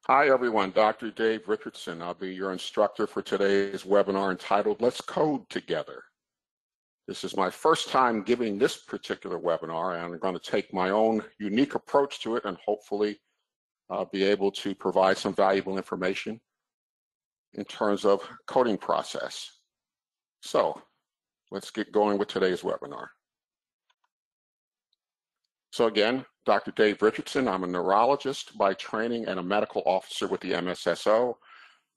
Hi everyone, Dr. Dave Richardson. I'll be your instructor for today's webinar entitled Let's Code Together. This is my first time giving this particular webinar, and I'm going to take my own unique approach to it and hopefully be able to provide some valuable information in terms of coding process. So let's get going with today's webinar. So again, Dr. Dave Richardson. I'm a neurologist by training and a medical officer with the MSSO.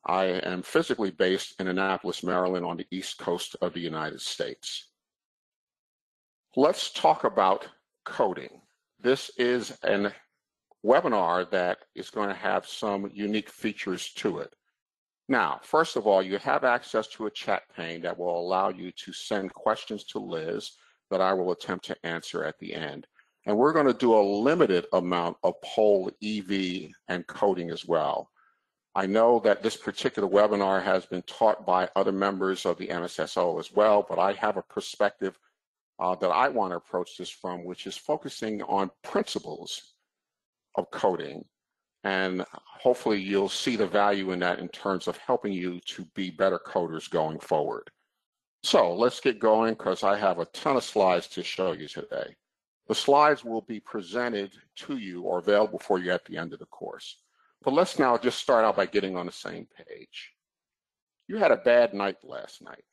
I am physically based in Annapolis, Maryland on the East Coast of the United States. Let's talk about coding. This is a webinar that is going to have some unique features to it. Now, first of all, you have access to a chat pane that will allow you to send questions to Liz that I will attempt to answer at the end. And we're going to do a limited amount of poll, EV, and coding as well. I know that this particular webinar has been taught by other members of the MSSO as well, but I have a perspective that I want to approach this from, which is focusing on principles of coding. And hopefully you'll see the value in that in terms of helping you to be better coders going forward. So let's get going because I have a ton of slides to show you today. The slides will be presented to you or available for you at the end of the course. But let's now just start out by getting on the same page. You had a bad night last night.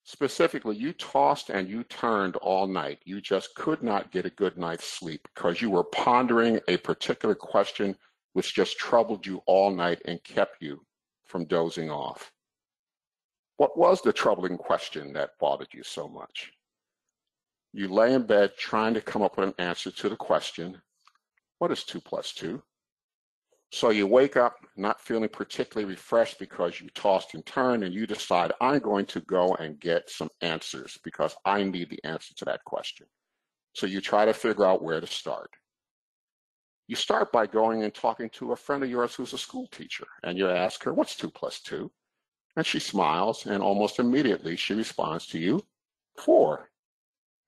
Specifically, you tossed and you turned all night. You just could not get a good night's sleep because you were pondering a particular question which just troubled you all night and kept you from dozing off. What was the troubling question that bothered you so much? You lay in bed trying to come up with an answer to the question, what is 2 plus 2? So you wake up not feeling particularly refreshed because you tossed and turned, and you decide, I'm going to go and get some answers because I need the answer to that question. So you try to figure out where to start. You start by going and talking to a friend of yours who's a school teacher, and you ask her, what's 2 plus 2? And she smiles, and almost immediately she responds to you, 4.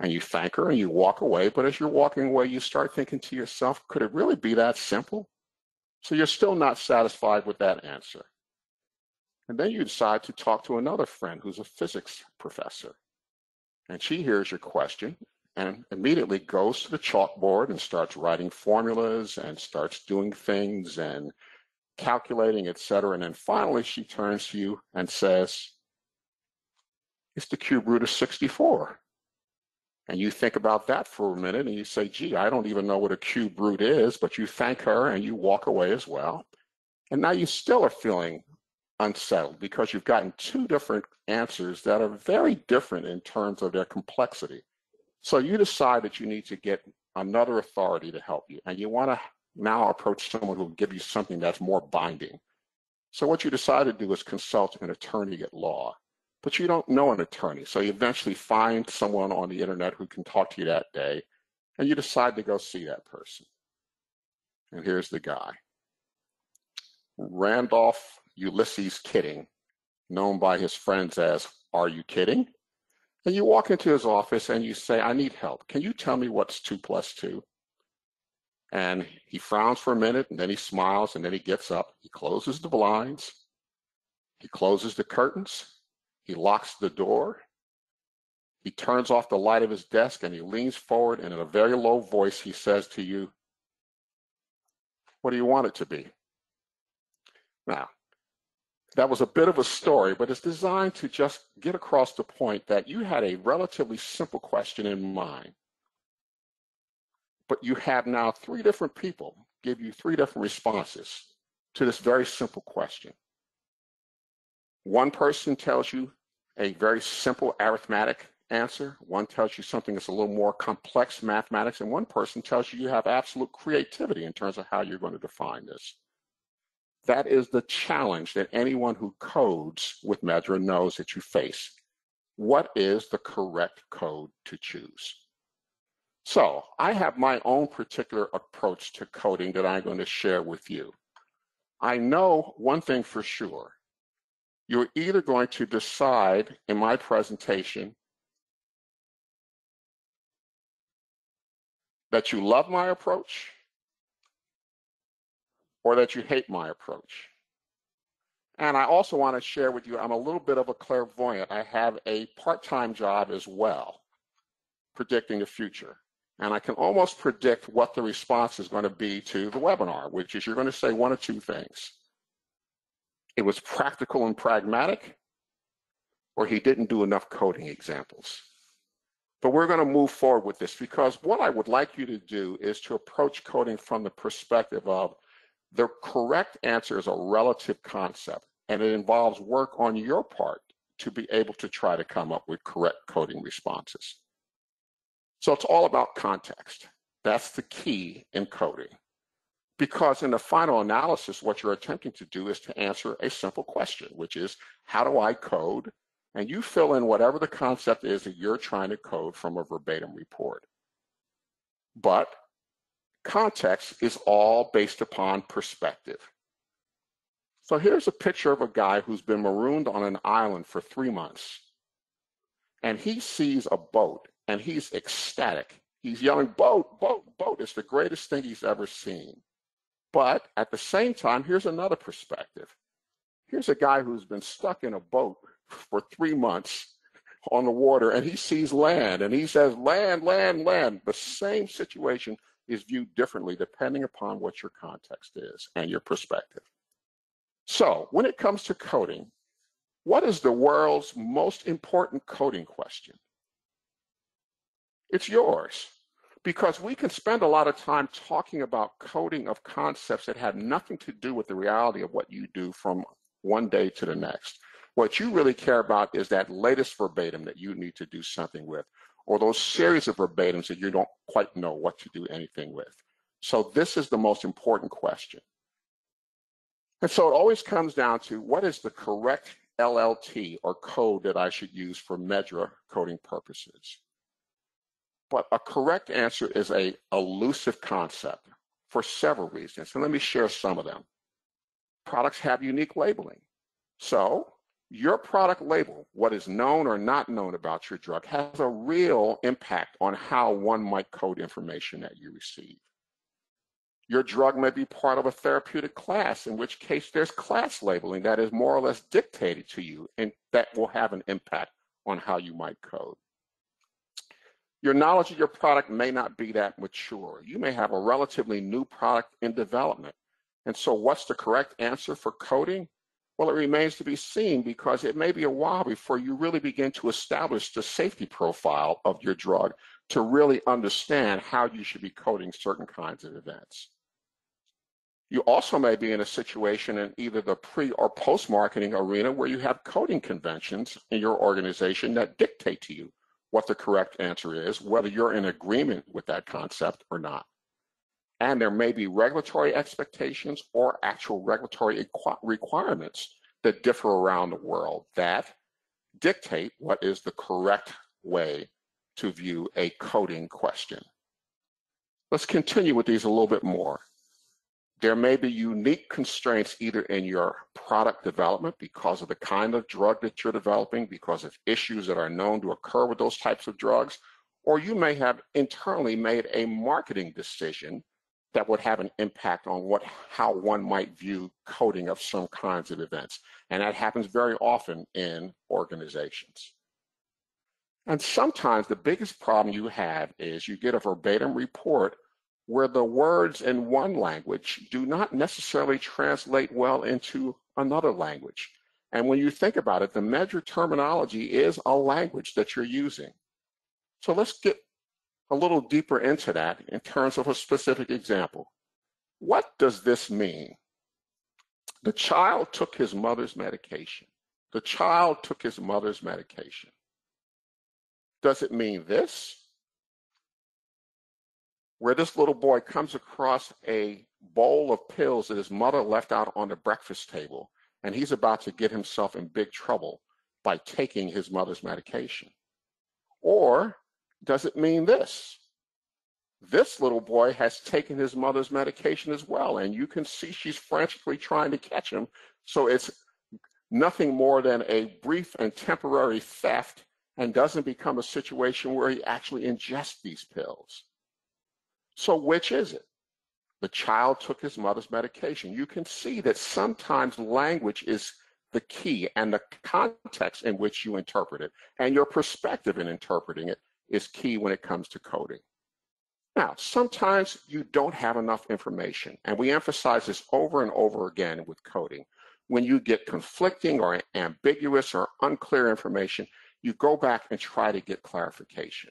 And you thank her and you walk away, but as you're walking away, you start thinking to yourself, could it really be that simple? So you're still not satisfied with that answer. And then you decide to talk to another friend who's a physics professor. And she hears your question and immediately goes to the chalkboard and starts writing formulas and starts doing things and calculating, etc. And then finally she turns to you and says, it's the cube root of 64. And you think about that for a minute and you say, gee, I don't even know what a cube root is, but you thank her and you walk away as well. And now you still are feeling unsettled because you've gotten 2 different answers that are very different in terms of their complexity. So you decide that you need to get another authority to help you. And you want to now approach someone who will give you something that's more binding. So what you decide to do is consult an attorney at law. But you don't know an attorney, so you eventually find someone on the internet who can talk to you that day, and you decide to go see that person. And here's the guy. Randolph Ulysses Kidding, known by his friends as, Are You Kidding? And you walk into his office and you say, I need help. Can you tell me what's 2 plus 2? And he frowns for a minute, and then he smiles, and then he gets up. He closes the blinds. He closes the curtains. He locks the door, he turns off the light of his desk, and he leans forward, and in a very low voice, he says to you, what do you want it to be? Now, that was a bit of a story, but it's designed to just get across the point that you had a relatively simple question in mind, but you have now 3 different people give you 3 different responses to this very simple question. One person tells you a very simple arithmetic answer. One tells you something that's a little more complex mathematics, and one person tells you you have absolute creativity in terms of how you're going to define this. That is the challenge that anyone who codes with MedDRA knows that you face. What is the correct code to choose? So I have my own particular approach to coding that I'm going to share with you. I know one thing for sure. You're either going to decide in my presentation that you love my approach or that you hate my approach. And I also want to share with you, I'm a little bit of a clairvoyant. I have a part-time job as well, predicting the future. And I can almost predict what the response is going to be to the webinar, which is you're going to say one of two things. It was practical and pragmatic, or he didn't do enough coding examples. But we're going to move forward with this because what I would like you to do is to approach coding from the perspective of the correct answer is a relative concept, and it involves work on your part to be able to try to come up with correct coding responses. So it's all about context. That's the key in coding. Because in the final analysis, what you're attempting to do is to answer a simple question, which is, how do I code? And you fill in whatever the concept is that you're trying to code from a verbatim report. But context is all based upon perspective. So here's a picture of a guy who's been marooned on an island for 3 months. And he sees a boat. And he's ecstatic. He's yelling, boat, boat, boat. It's the greatest thing he's ever seen. But at the same time, here's another perspective. Here's a guy who's been stuck in a boat for 3 months on the water, and he sees land, and he says, land, land, land. The same situation is viewed differently depending upon what your context is and your perspective. So when it comes to coding, what is the world's most important coding question? It's yours, because we can spend a lot of time talking about coding of concepts that have nothing to do with the reality of what you do from one day to the next. What you really care about is that latest verbatim that you need to do something with, or those series of verbatims that you don't quite know what to do anything with. So this is the most important question. And so it always comes down to what is the correct LLT or code that I should use for MedDRA coding purposes. But a correct answer is an elusive concept for several reasons. And let me share some of them. Products have unique labeling. So your product label, what is known or not known about your drug, has a real impact on how one might code information that you receive. Your drug may be part of a therapeutic class, in which case there's class labeling that is more or less dictated to you, and that will have an impact on how you might code. Your knowledge of your product may not be that mature. You may have a relatively new product in development. And so what's the correct answer for coding? Well, it remains to be seen, because it may be a while before you really begin to establish the safety profile of your drug to really understand how you should be coding certain kinds of events. You also may be in a situation in either the pre or post-marketing arena where you have coding conventions in your organization that dictate to you what the correct answer is, whether you're in agreement with that concept or not. And there may be regulatory expectations or actual regulatory requirements that differ around the world that dictate what is the correct way to view a coding question. Let's continue with these a little bit more. There may be unique constraints either in your product development because of the kind of drug that you're developing, because of issues that are known to occur with those types of drugs, or you may have internally made a marketing decision that would have an impact on how one might view coding of some kinds of events. And that happens very often in organizations. And sometimes the biggest problem you have is you get a verbatim report where the words in one language do not necessarily translate well into another language. And when you think about it, the MedDRA terminology is a language that you're using. So let's get a little deeper into that in terms of a specific example. What does this mean? The child took his mother's medication. The child took his mother's medication. Does it mean this? Where this little boy comes across a bowl of pills that his mother left out on the breakfast table, and he's about to get himself in big trouble by taking his mother's medication? Or does it mean this? This little boy has taken his mother's medication as well, and you can see she's frantically trying to catch him, so it's nothing more than a brief and temporary theft and doesn't become a situation where he actually ingests these pills. So which is it? The child took his mother's medication. You can see that sometimes language is the key, and the context in which you interpret it and your perspective in interpreting it is key when it comes to coding. Now, sometimes you don't have enough information, and we emphasize this over and over again with coding. When you get conflicting or ambiguous or unclear information, you go back and try to get clarification.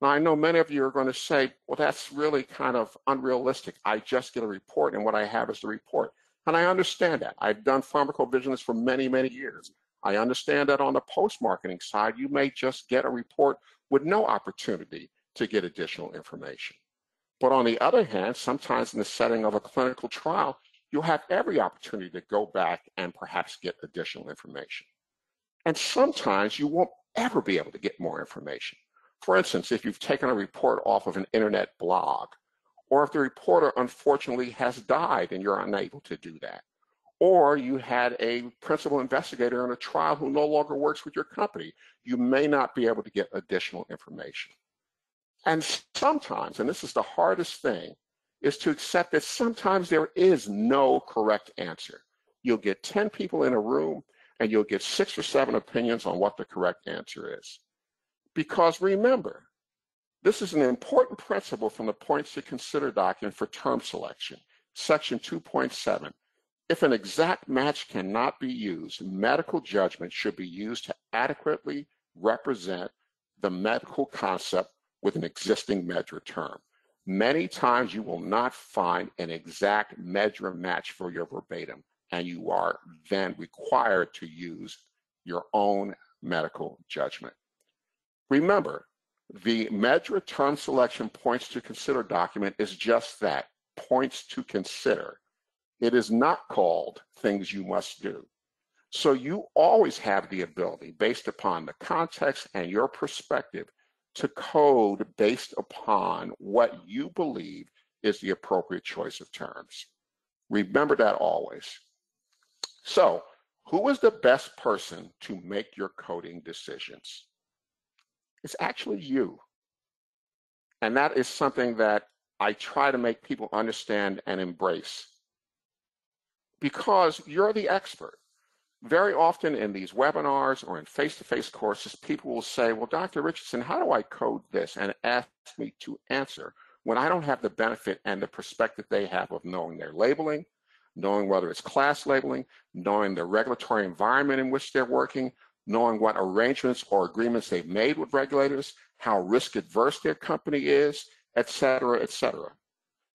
Now, I know many of you are going to say, well, that's really kind of unrealistic. I just get a report, and what I have is the report. And I understand that. I've done pharmacovigilance for many, many years. I understand that on the post-marketing side, you may just get a report with no opportunity to get additional information. But on the other hand, sometimes in the setting of a clinical trial, you'll have every opportunity to go back and perhaps get additional information. And sometimes you won't ever be able to get more information. For instance, if you've taken a report off of an internet blog, or if the reporter unfortunately has died and you're unable to do that, or you had a principal investigator in a trial who no longer works with your company, you may not be able to get additional information. And sometimes, and this is the hardest thing, is to accept that sometimes there is no correct answer. You'll get 10 people in a room and you'll get 6 or 7 opinions on what the correct answer is. Because remember, this is an important principle from the Points to Consider document for term selection, section 2.7. If an exact match cannot be used, medical judgment should be used to adequately represent the medical concept with an existing MedDRA term. Many times you will not find an exact MedDRA match for your verbatim, and you are then required to use your own medical judgment. Remember, the MedDRA term selection Points to Consider document is just that, points to consider. It is not called things you must do. So you always have the ability, based upon the context and your perspective, to code based upon what you believe is the appropriate choice of terms. Remember that always. So, who is the best person to make your coding decisions? It's actually you. And that is something that I try to make people understand and embrace, because you're the expert. Very often in these webinars or in face-to-face courses, people will say, well, Dr. Richardson, how do I code this? And ask me to answer when I don't have the benefit and the perspective they have of knowing their labeling, knowing whether it's class labeling, knowing the regulatory environment in which they're working, knowing what arrangements or agreements they've made with regulators, how risk adverse their company is, et cetera, et cetera.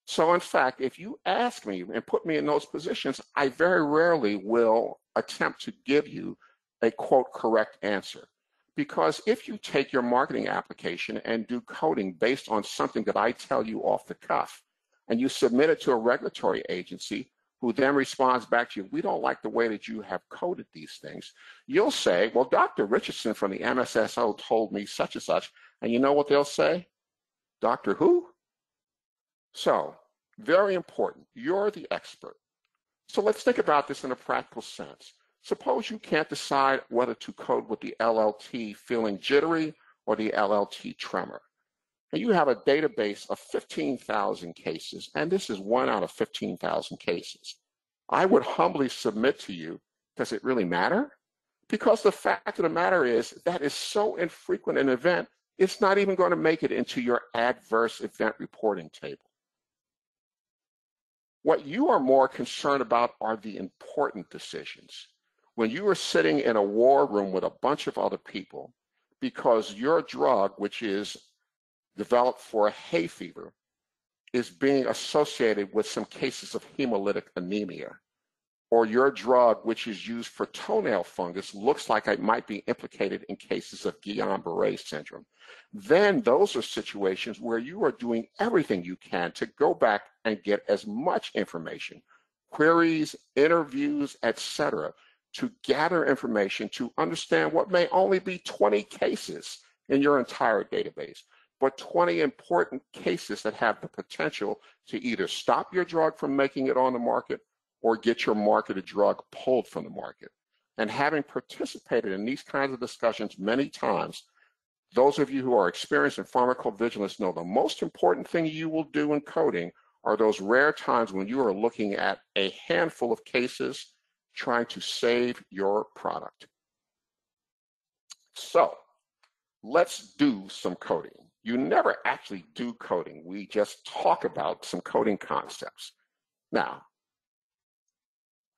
So in fact, if you ask me and put me in those positions, I very rarely will attempt to give you a quote correct answer. Because if you take your marketing application and do coding based on something that I tell you off the cuff, and you submit it to a regulatory agency who then responds back to you, we don't like the way that you have coded these things, you'll say, well, Dr. Richardson from the MSSO told me such and such, and you know what they'll say? Dr. Who? So, very important, you're the expert. So let's think about this in a practical sense. Suppose you can't decide whether to code with the LLT feeling jittery or the LLT tremor. And you have a database of 15,000 cases, and this is 1 out of 15,000 cases. I would humbly submit to you, does it really matter? Because the fact of the matter is that is so infrequent an event, it's not even going to make it into your adverse event reporting table. What you are more concerned about are the important decisions. When you are sitting in a war room with a bunch of other people, because your drug, which is developed for hay fever, is being associated with some cases of hemolytic anemia, or your drug, which is used for toenail fungus, looks like it might be implicated in cases of Guillain-Barré syndrome, then those are situations where you are doing everything you can to go back and get as much information, queries, interviews, etc., to gather information to understand what may only be 20 cases in your entire database, but 20 important cases that have the potential to either stop your drug from making it on the market or get your marketed drug pulled from the market. And having participated in these kinds of discussions many times, those of you who are experienced in pharmacovigilance know the most important thing you will do in coding are those rare times when you are looking at a handful of cases trying to save your product. So let's do some coding. You never actually do coding. We just talk about some coding concepts. Now,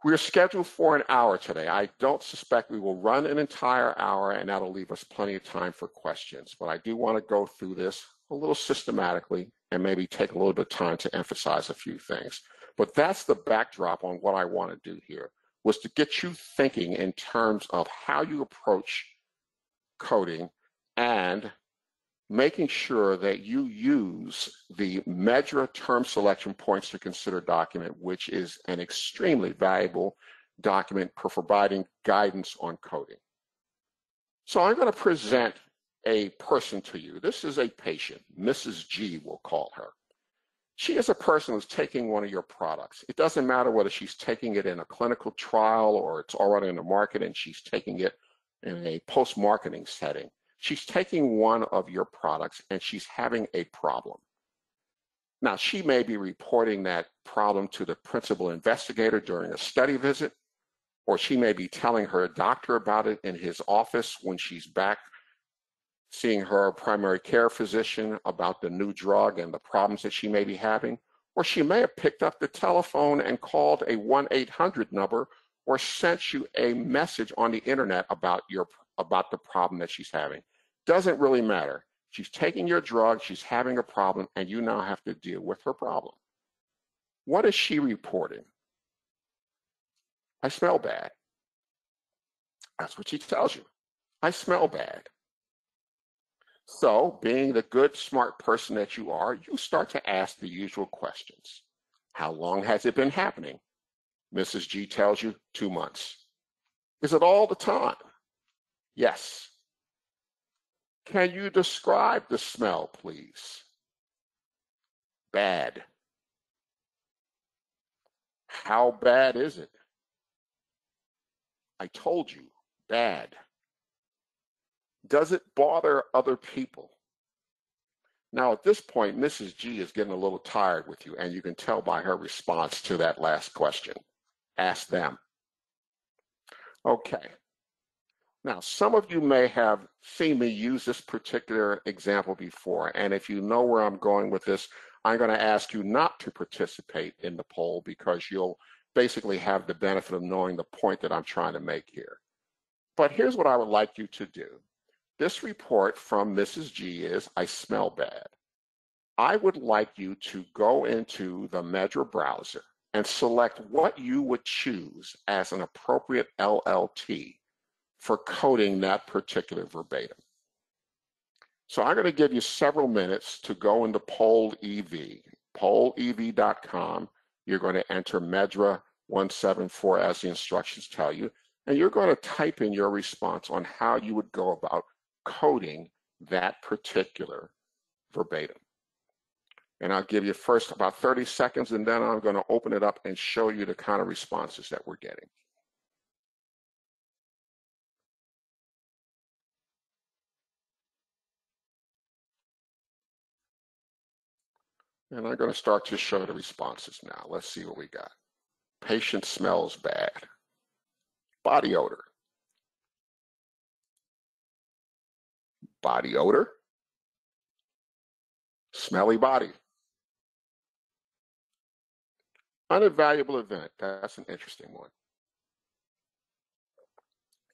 we're scheduled for an hour today. I don't suspect we will run an entire hour, and that'll leave us plenty of time for questions. But I do want to go through this a little systematically and maybe take a little bit of time to emphasize a few things. But that's the backdrop on what I want to do here, was to get you thinking in terms of how you approach coding and making sure that you use the MedDRA term selection points to consider document, which is an extremely valuable document for providing guidance on coding. So I'm going to present a person to you. This is a patient, Mrs. G, we'll call her. She is a person who's taking one of your products. It doesn't matter whether she's taking it in a clinical trial or it's already in the market and she's taking it in a post-marketing setting. She's taking one of your products and she's having a problem. Now, she may be reporting that problem to the principal investigator during a study visit, or she may be telling her doctor about it in his office when she's back seeing her primary care physician about the new drug and the problems that she may be having, or she may have picked up the telephone and called a 1-800 number or sent you a message on the internet about the problem that she's having. Doesn't really matter. She's taking your drug, she's having a problem, and you now have to deal with her problem. What is she reporting? I smell bad. That's what she tells you. I smell bad. So, being the good, smart person that you are, you start to ask the usual questions. How long has it been happening? Mrs. G tells you 2 months. Is it all the time? Yes. Can you describe the smell, please? Bad. How bad is it? I told you, bad. Does it bother other people? Now, at this point, Mrs. G is getting a little tired with you, and you can tell by her response to that last question. Ask them. Okay. Now, some of you may have seen me use this particular example before, and if you know where I'm going with this, I'm going to ask you not to participate in the poll because you'll basically have the benefit of knowing the point that I'm trying to make here. But here's what I would like you to do. This report from Mrs. G is, I smell bad. I would like you to go into the MedDRA browser and select what you would choose as an appropriate LLT for coding that particular verbatim. So I'm going to give you several minutes to go into PollEV, pollev.com. You're going to enter MedDRA 174 as the instructions tell you, and you're going to type in your response on how you would go about coding that particular verbatim. And I'll give you first about 30 seconds, and then I'm going to open it up and show you the kind of responses that we're getting. And I'm going to start to show the responses now. Let's see what we got. Patient smells bad. Body odor. Body odor. Smelly body. Unevaluable event. That's an interesting one.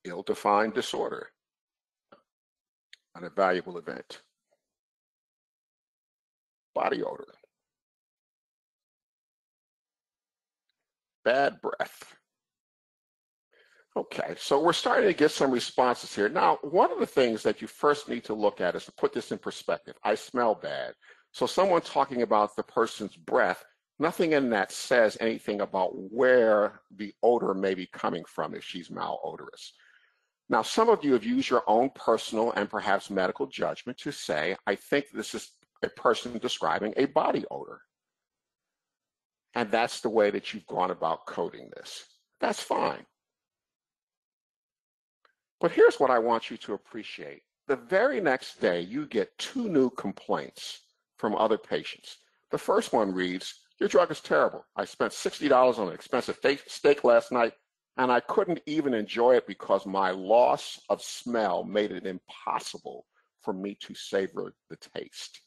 Ill-defined disorder. Unevaluable event. Body odor. Bad breath. Okay, so we're starting to get some responses here. Now, one of the things that you first need to look at is to put this in perspective. I smell bad. So someone talking about the person's breath, nothing in that says anything about where the odor may be coming from if she's malodorous. Now, some of you have used your own personal and perhaps medical judgment to say, I think this is a person describing a body odor. And that's the way that you've gone about coding this. That's fine. But here's what I want you to appreciate. The very next day, you get 2 new complaints from other patients. The first one reads, Your drug is terrible. I spent $60 on an expensive steak last night, and I couldn't even enjoy it because my loss of smell made it impossible for me to savor the taste.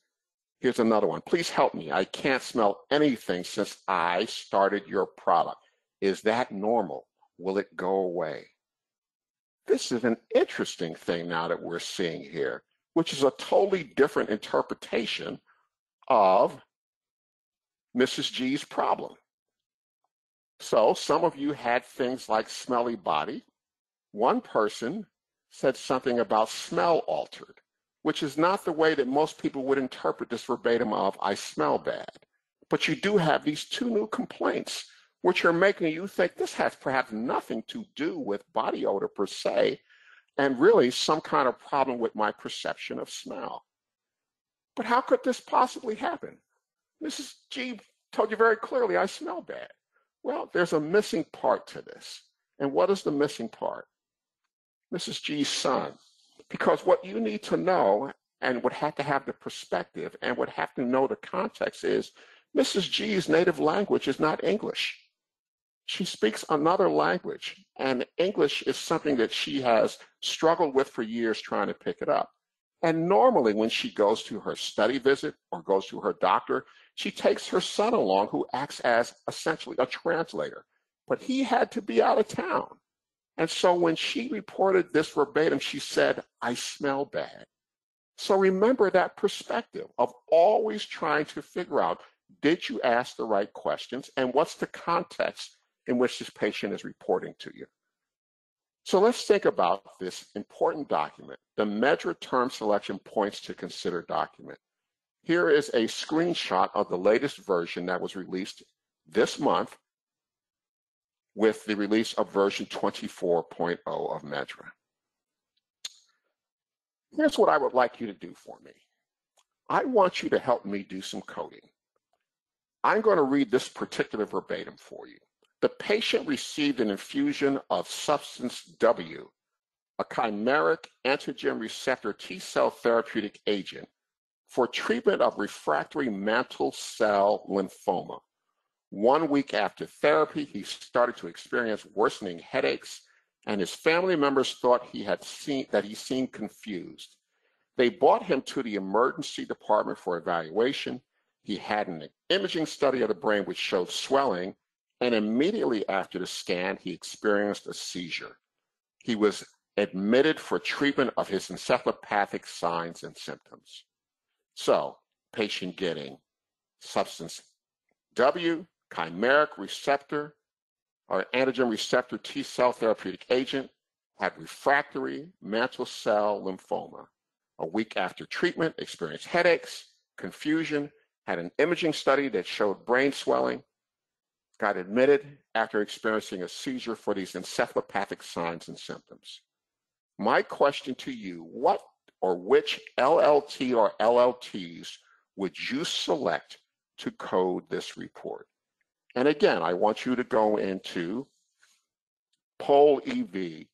Here's another one. Please help me. I can't smell anything since I started your product. Is that normal? Will it go away? This is an interesting thing now that we're seeing here, which is a totally different interpretation of Mrs. G's problem. So some of you had things like smelly body. One person said something about smell altered, which is not the way that most people would interpret this verbatim of I smell bad. But you do have these two new complaints, which are making you think this has perhaps nothing to do with body odor per se, and really some kind of problem with my perception of smell. But how could this possibly happen? Mrs. G told you very clearly, I smell bad. Well, there's a missing part to this. And what is the missing part? Mrs. G's son. Because what you need to know and would have to have the perspective and would have to know the context is Mrs. G's native language is not English. She speaks another language, and English is something that she has struggled with for years trying to pick it up. And normally when she goes to her study visit or goes to her doctor, she takes her son along who acts as essentially a translator. But he had to be out of town. And so when she reported this verbatim, she said, I smell bad. So remember that perspective of always trying to figure out, did you ask the right questions and what's the context in which this patient is reporting to you? So let's think about this important document, the MedDRA Term Selection Points to Consider document. Here is a screenshot of the latest version that was released this month with the release of version 24.0 of MedDRA. Here's what I would like you to do for me. I want you to help me do some coding. I'm going to read this particular verbatim for you. The patient received an infusion of substance W, a chimeric antigen receptor T-cell therapeutic agent for treatment of refractory mantle cell lymphoma. 1 week after therapy, he started to experience worsening headaches, and his family members thought he seemed confused. They brought him to the emergency department for evaluation. He had an imaging study of the brain which showed swelling, and immediately after the scan, he experienced a seizure. He was admitted for treatment of his encephalopathic signs and symptoms. So, patient getting substance W, chimeric receptor, or antigen receptor T-cell therapeutic agent, had refractory mantle cell lymphoma. A week after treatment, experienced headaches, confusion, had an imaging study that showed brain swelling, got admitted after experiencing a seizure for these encephalopathic signs and symptoms. My question to you, what or which LLT or LLTs would you select to code this report? And again, I want you to go into Poll EV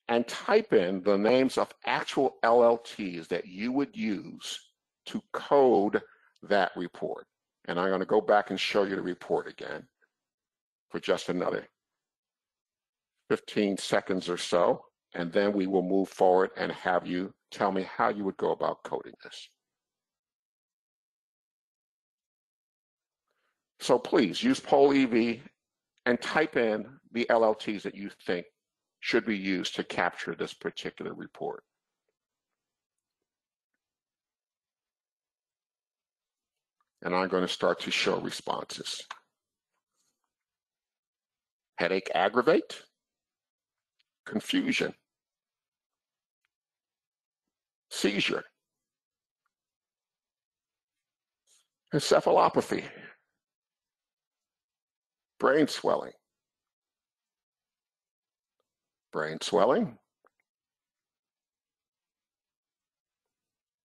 and type in the names of actual LLTs that you would use to code that report. And I'm going to go back and show you the report again for just another 15 seconds or so, and then we will move forward and have you tell me how you would go about coding this. So please use Poll EV and type in the LLTs that you think should be used to capture this particular report. And I'm going to start to show responses. Headache aggravate, confusion, seizure, encephalopathy, brain swelling,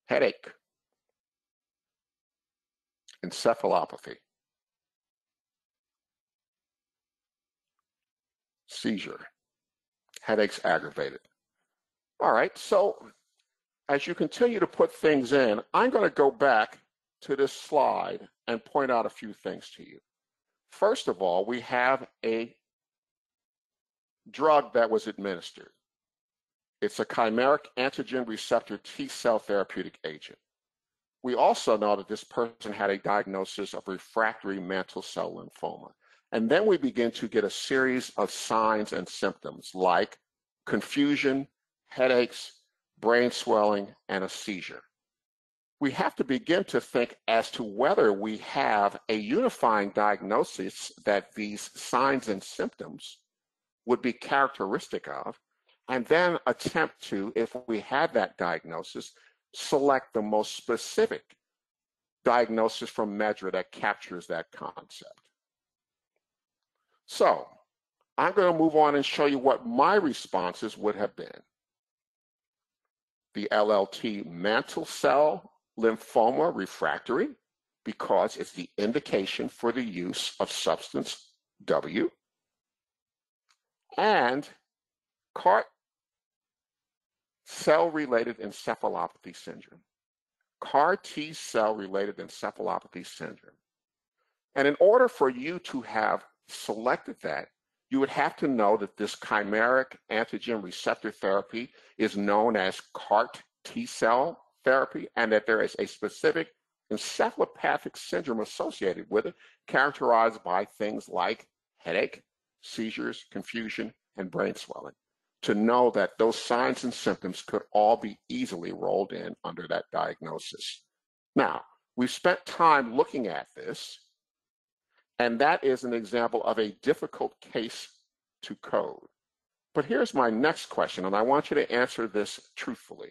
headache, encephalopathy, seizure, headaches aggravated. All right, so as you continue to put things in, I'm going to go back to this slide and point out a few things to you. First of all, we have a drug that was administered. It's a chimeric antigen receptor T-cell therapeutic agent. We also know that this person had a diagnosis of refractory mantle cell lymphoma. And then we begin to get a series of signs and symptoms like confusion, headaches, brain swelling, and a seizure. We have to begin to think as to whether we have a unifying diagnosis that these signs and symptoms would be characteristic of, and then attempt to, if we have that diagnosis, select the most specific diagnosis from MedDRA that captures that concept. So I'm going to move on and show you what my responses would have been. The LLT mantle cell lymphoma refractory, because it's the indication for the use of substance W, and CAR cell-related encephalopathy syndrome. CAR T-cell-related encephalopathy syndrome. And in order for you to have selected that, you would have to know that this chimeric antigen receptor therapy is known as CAR T-cell therapy, and that there is a specific encephalopathic syndrome associated with it, characterized by things like headache, seizures, confusion, and brain swelling, to know that those signs and symptoms could all be easily rolled in under that diagnosis. Now, we've spent time looking at this, and that is an example of a difficult case to code. But here's my next question, and I want you to answer this truthfully.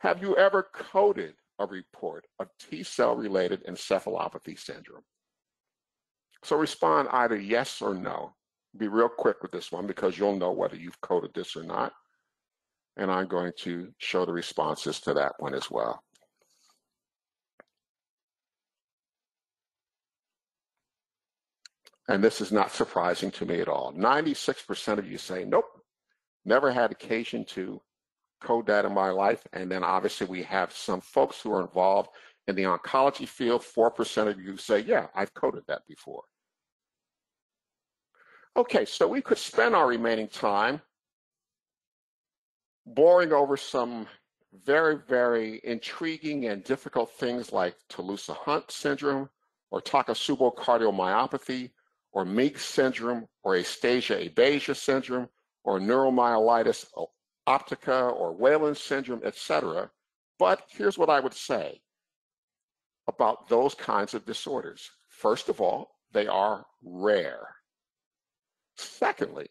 Have you ever coded a report of T-cell related encephalopathy syndrome? So respond either yes or no. Be real quick with this one because you'll know whether you've coded this or not. And I'm going to show the responses to that one as well. And this is not surprising to me at all. 96% of you say, nope, never had occasion to code that in my life. And then obviously we have some folks who are involved in the oncology field. 4% of you say, yeah, I've coded that before. Okay, so we could spend our remaining time boring over some very, very intriguing and difficult things like Toulouse-Hunt syndrome, or Takotsubo cardiomyopathy, or Meigs syndrome, or Astasia-Abasia syndrome, or neuromyelitis optica, or Whelan syndrome, etc. But here's what I would say about those kinds of disorders. First of all, they are rare. Secondly,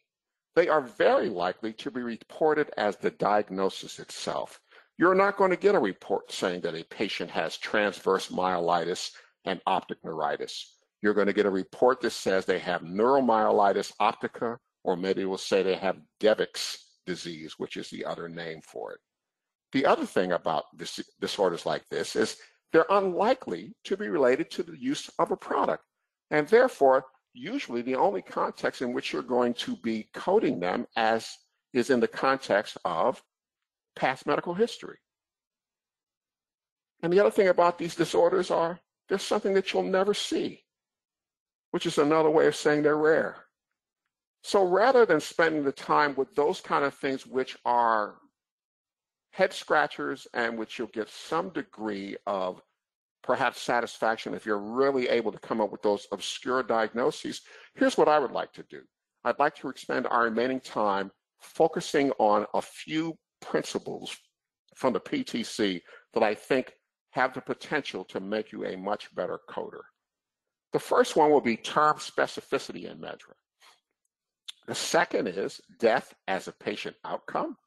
they are very likely to be reported as the diagnosis itself. You're not going to get a report saying that a patient has transverse myelitis and optic neuritis. You're going to get a report that says they have neuromyelitis optica, or maybe we'll say they have Devick's disease, which is the other name for it. The other thing about disorders like this is they're unlikely to be related to the use of a product, and therefore usually the only context in which you're going to be coding them as is in the context of past medical history. And the other thing about these disorders are there's something that you'll never see, which is another way of saying they're rare. So rather than spending the time with those kind of things which are head scratchers and which you'll get some degree of perhaps satisfaction if you're really able to come up with those obscure diagnoses, here's what I would like to do. I'd like to expend our remaining time focusing on a few principles from the PTC that I think have the potential to make you a much better coder. The first one will be term specificity in MedDRA. The second is death as a patient outcome.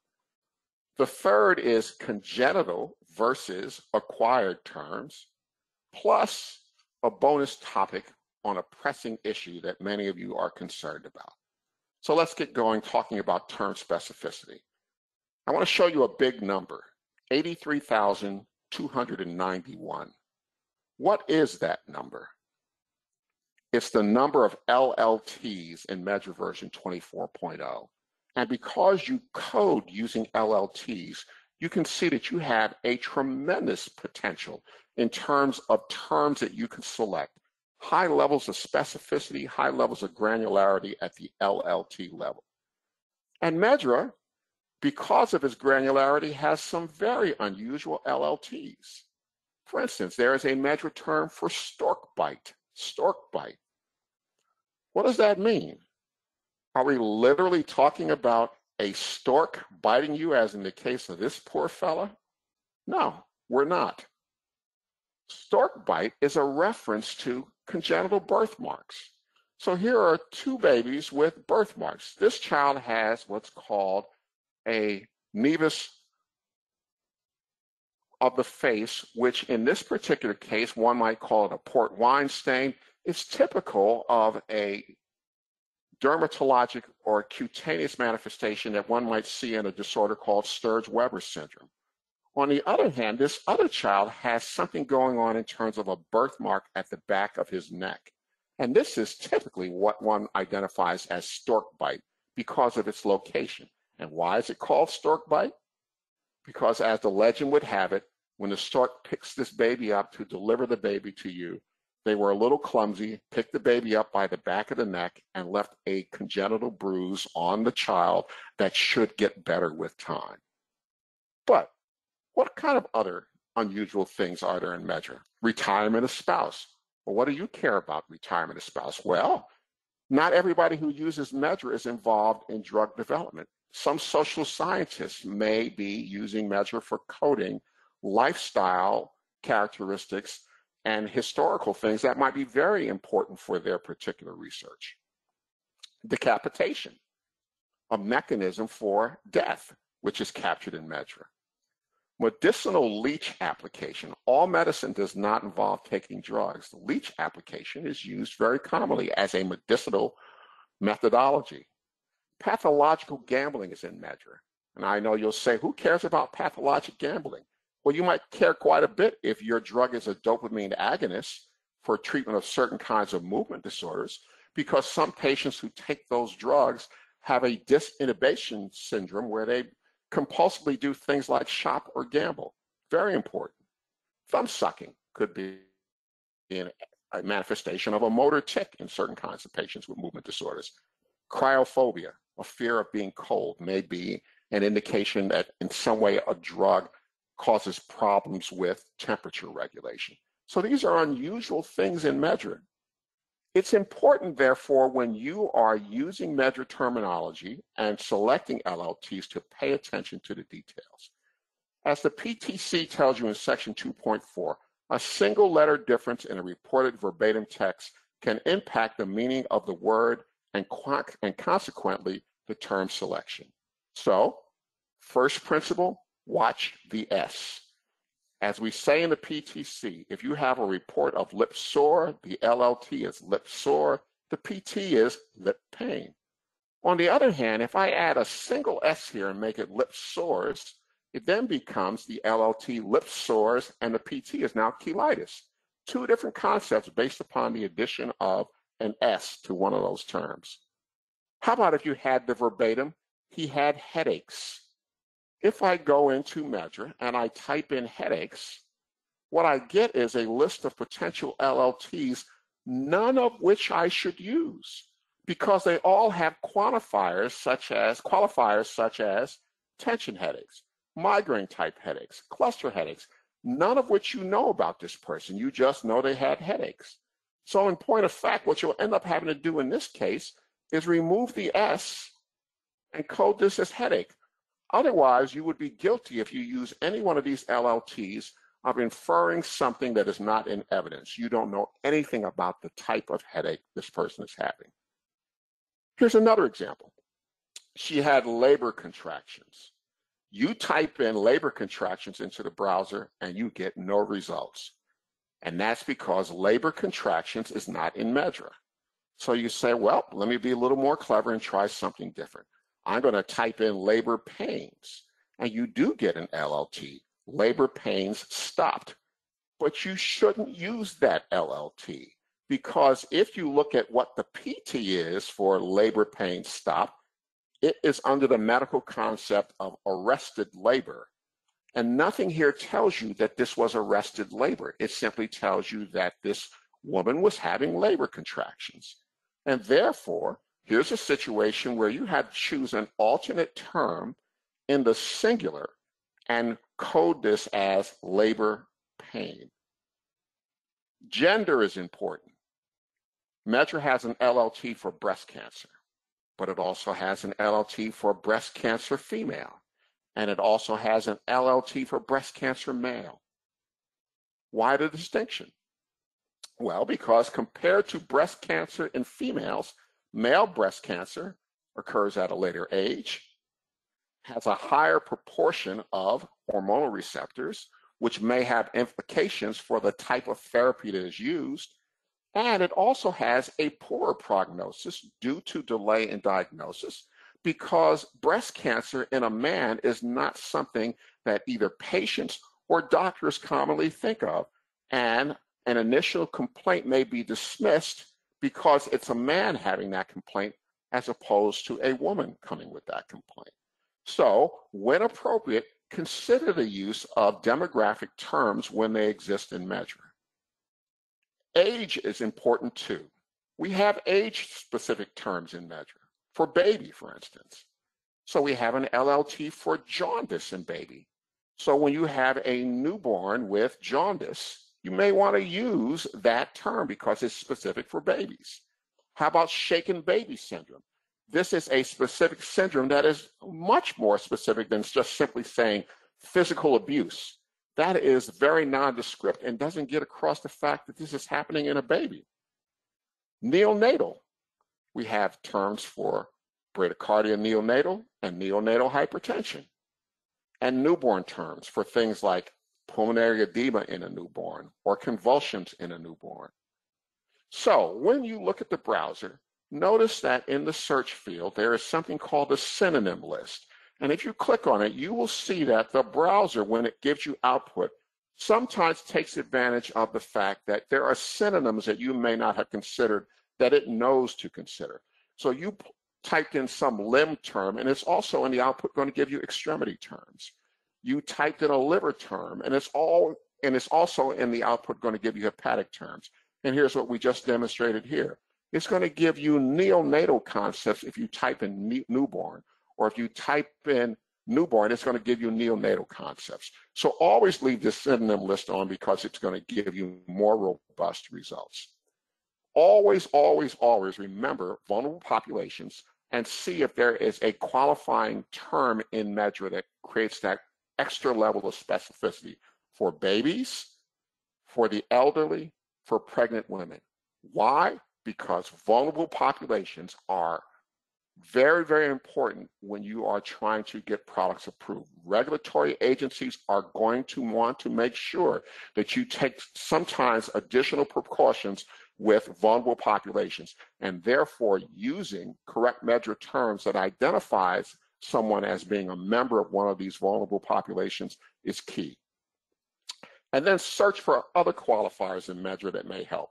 The third is congenital versus acquired terms, plus a bonus topic on a pressing issue that many of you are concerned about. So let's get going talking about term specificity. I want to show you a big number, 83,291. What is that number? It's the number of LLTs in MedDRA version 24.0. And because you code using LLTs, you can see that you have a tremendous potential in terms of terms that you can select. High levels of specificity, high levels of granularity at the LLT level. And MedDRA, because of its granularity, has some very unusual LLTs. For instance, there is a MedDRA term for stork bite. Stork bite. What does that mean? Are we literally talking about a stork biting you, as in the case of this poor fella? No, we're not. Stork bite is a reference to congenital birthmarks. So here are two babies with birthmarks. This child has what's called a nevus of the face, which in this particular case, one might call it a port wine stain. It's typical of a dermatologic or cutaneous manifestation that one might see in a disorder called Sturge-Weber syndrome. On the other hand, this other child has something going on in terms of a birthmark at the back of his neck. And this is typically what one identifies as stork bite because of its location. And why is it called stork bite? Because as the legend would have it, when the stork picks this baby up to deliver the baby to you, they were a little clumsy, picked the baby up by the back of the neck, and left a congenital bruise on the child that should get better with time. But what kind of other unusual things are there in MedDRA? Retirement of spouse. Well, what do you care about retirement of spouse? Well, not everybody who uses MedDRA is involved in drug development. Some social scientists may be using MedDRA for coding lifestyle characteristics and historical things that might be very important for their particular research. Decapitation, a mechanism for death, which is captured in MedDRA. Medicinal leech application. All medicine does not involve taking drugs. The leech application is used very commonly as a medicinal methodology. Pathological gambling is in MedDRA. And I know you'll say, who cares about pathologic gambling? Well, you might care quite a bit if your drug is a dopamine agonist for treatment of certain kinds of movement disorders, because some patients who take those drugs have a disinhibition syndrome where they compulsively do things like shop or gamble. Very important. Thumb sucking could be a manifestation of a motor tic in certain kinds of patients with movement disorders. Cryophobia, a fear of being cold, may be an indication that in some way a drug causes problems with temperature regulation. So these are unusual things in MedDRA. It's important, therefore, when you are using MedDRA terminology and selecting LLTs to pay attention to the details. As the PTC tells you in section 2.4, a single letter difference in a reported verbatim text can impact the meaning of the word and consequently the term selection. So, first principle, watch the S. As we say in the PTC, if you have a report of lip sore, the LLT is lip sore, the PT is lip pain. On the other hand, if I add a single S here and make it lip sores, it then becomes the LLT lip sores and the PT is now cheilitis. Two different concepts based upon the addition of an S to one of those terms. How about if you had the verbatim, he had headaches? If I go into MedDRA and I type in headaches, what I get is a list of potential LLTs, none of which I should use because they all have qualifiers such as tension headaches, migraine type headaches, cluster headaches, none of which you know about this person. You just know they had headaches. So in point of fact, what you'll end up having to do in this case is remove the S and code this as headache. Otherwise, you would be guilty if you use any one of these LLTs of inferring something that is not in evidence. You don't know anything about the type of headache this person is having. Here's another example. She had labor contractions. You type in labor contractions into the browser and you get no results. And that's because labor contractions is not in MedDRA. So you say, well, let me be a little more clever and try something different. I'm going to type in labor pains, and you do get an LLT, labor pains stopped. But you shouldn't use that LLT because if you look at what the PT is for labor pains stopped, it is under the medical concept of arrested labor. And nothing here tells you that this was arrested labor. It simply tells you that this woman was having labor contractions. And therefore, here's a situation where you had to choose an alternate term in the singular and code this as labor pain. Gender is important. MedDRA has an LLT for breast cancer, but it also has an LLT for breast cancer female, and it also has an LLT for breast cancer male. Why the distinction? Well, because compared to breast cancer in females, male breast cancer occurs at a later age, has a higher proportion of hormonal receptors, which may have implications for the type of therapy that is used, and it also has a poorer prognosis due to delay in diagnosis, because breast cancer in a man is not something that either patients or doctors commonly think of, and an initial complaint may be dismissed because it's a man having that complaint as opposed to a woman coming with that complaint. So, when appropriate, consider the use of demographic terms when they exist in MedDRA. Age is important too. We have age-specific terms in MedDRA. For baby, for instance. So we have an LLT for jaundice in baby. So when you have a newborn with jaundice, you may want to use that term because it's specific for babies. How about shaken baby syndrome? This is a specific syndrome that is much more specific than just simply saying physical abuse. That is very nondescript and doesn't get across the fact that this is happening in a baby. Neonatal. We have terms for bradycardia neonatal and neonatal hypertension, and newborn terms for things like pulmonary edema in a newborn or convulsions in a newborn. So when you look at the browser, notice that in the search field, there is something called a synonym list. And if you click on it, you will see that the browser, when it gives you output, sometimes takes advantage of the fact that there are synonyms that you may not have considered that it knows to consider. So you typed in some limb term, and it's also in the output going to give you extremity terms. You typed in a liver term, and it's also in the output going to give you hepatic terms. And here's what we just demonstrated here. It's going to give you neonatal concepts if you type in newborn, or if you type in newborn, it's going to give you neonatal concepts. So always leave this synonym list on because it's going to give you more robust results. Always, always, always remember vulnerable populations and see if there is a qualifying term in MedDRA that creates that extra level of specificity for babies, for the elderly, for pregnant women. Why? Because vulnerable populations are very, very important when you are trying to get products approved. Regulatory agencies are going to want to make sure that you take sometimes additional precautions with vulnerable populations, and therefore using correct MedDRA terms that identifies someone as being a member of one of these vulnerable populations is key. And then search for other qualifiers in MedDRA that may help.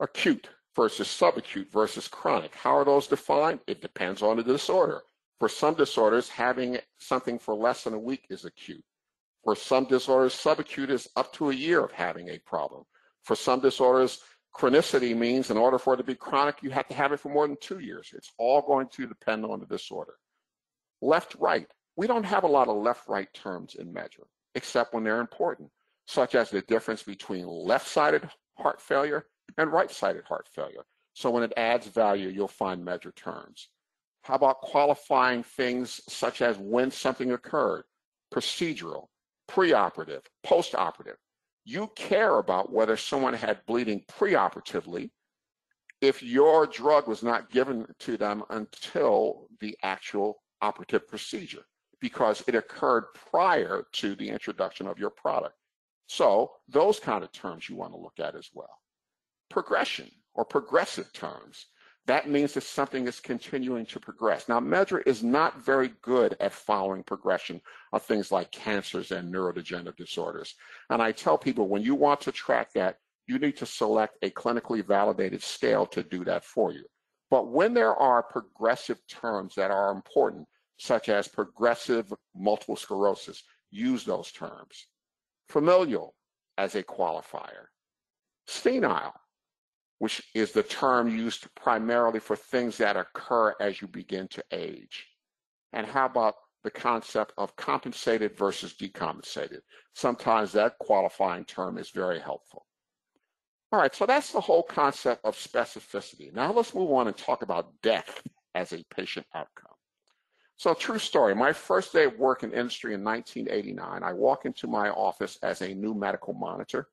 Acute versus subacute versus chronic. How are those defined? It depends on the disorder. For some disorders, having something for less than a week is acute. For some disorders, subacute is up to a year of having a problem. For some disorders, chronicity means in order for it to be chronic, you have to have it for more than 2 years. It's all going to depend on the disorder. Left-right. We don't have a lot of left-right terms in MedDRA, except when they're important, such as the difference between left-sided heart failure and right-sided heart failure. So when it adds value, you'll find MedDRA terms. How about qualifying things such as when something occurred, procedural, preoperative, postoperative? You care about whether someone had bleeding preoperatively if your drug was not given to them until the actual operative procedure, because it occurred prior to the introduction of your product. So those kind of terms you want to look at as well. Progression or progressive terms. That means that something is continuing to progress. Now, MedDRA is not very good at following progression of things like cancers and neurodegenerative disorders. And I tell people, when you want to track that, you need to select a clinically validated scale to do that for you. But when there are progressive terms that are important, such as progressive multiple sclerosis, use those terms. Familial as a qualifier. Senile, which is the term used primarily for things that occur as you begin to age. And how about the concept of compensated versus decompensated? Sometimes that qualifying term is very helpful. All right, so that's the whole concept of specificity. Now let's move on and talk about death as a patient outcome. So true story, my first day of work in industry in 1989, I walk into my office as a new medical monitor.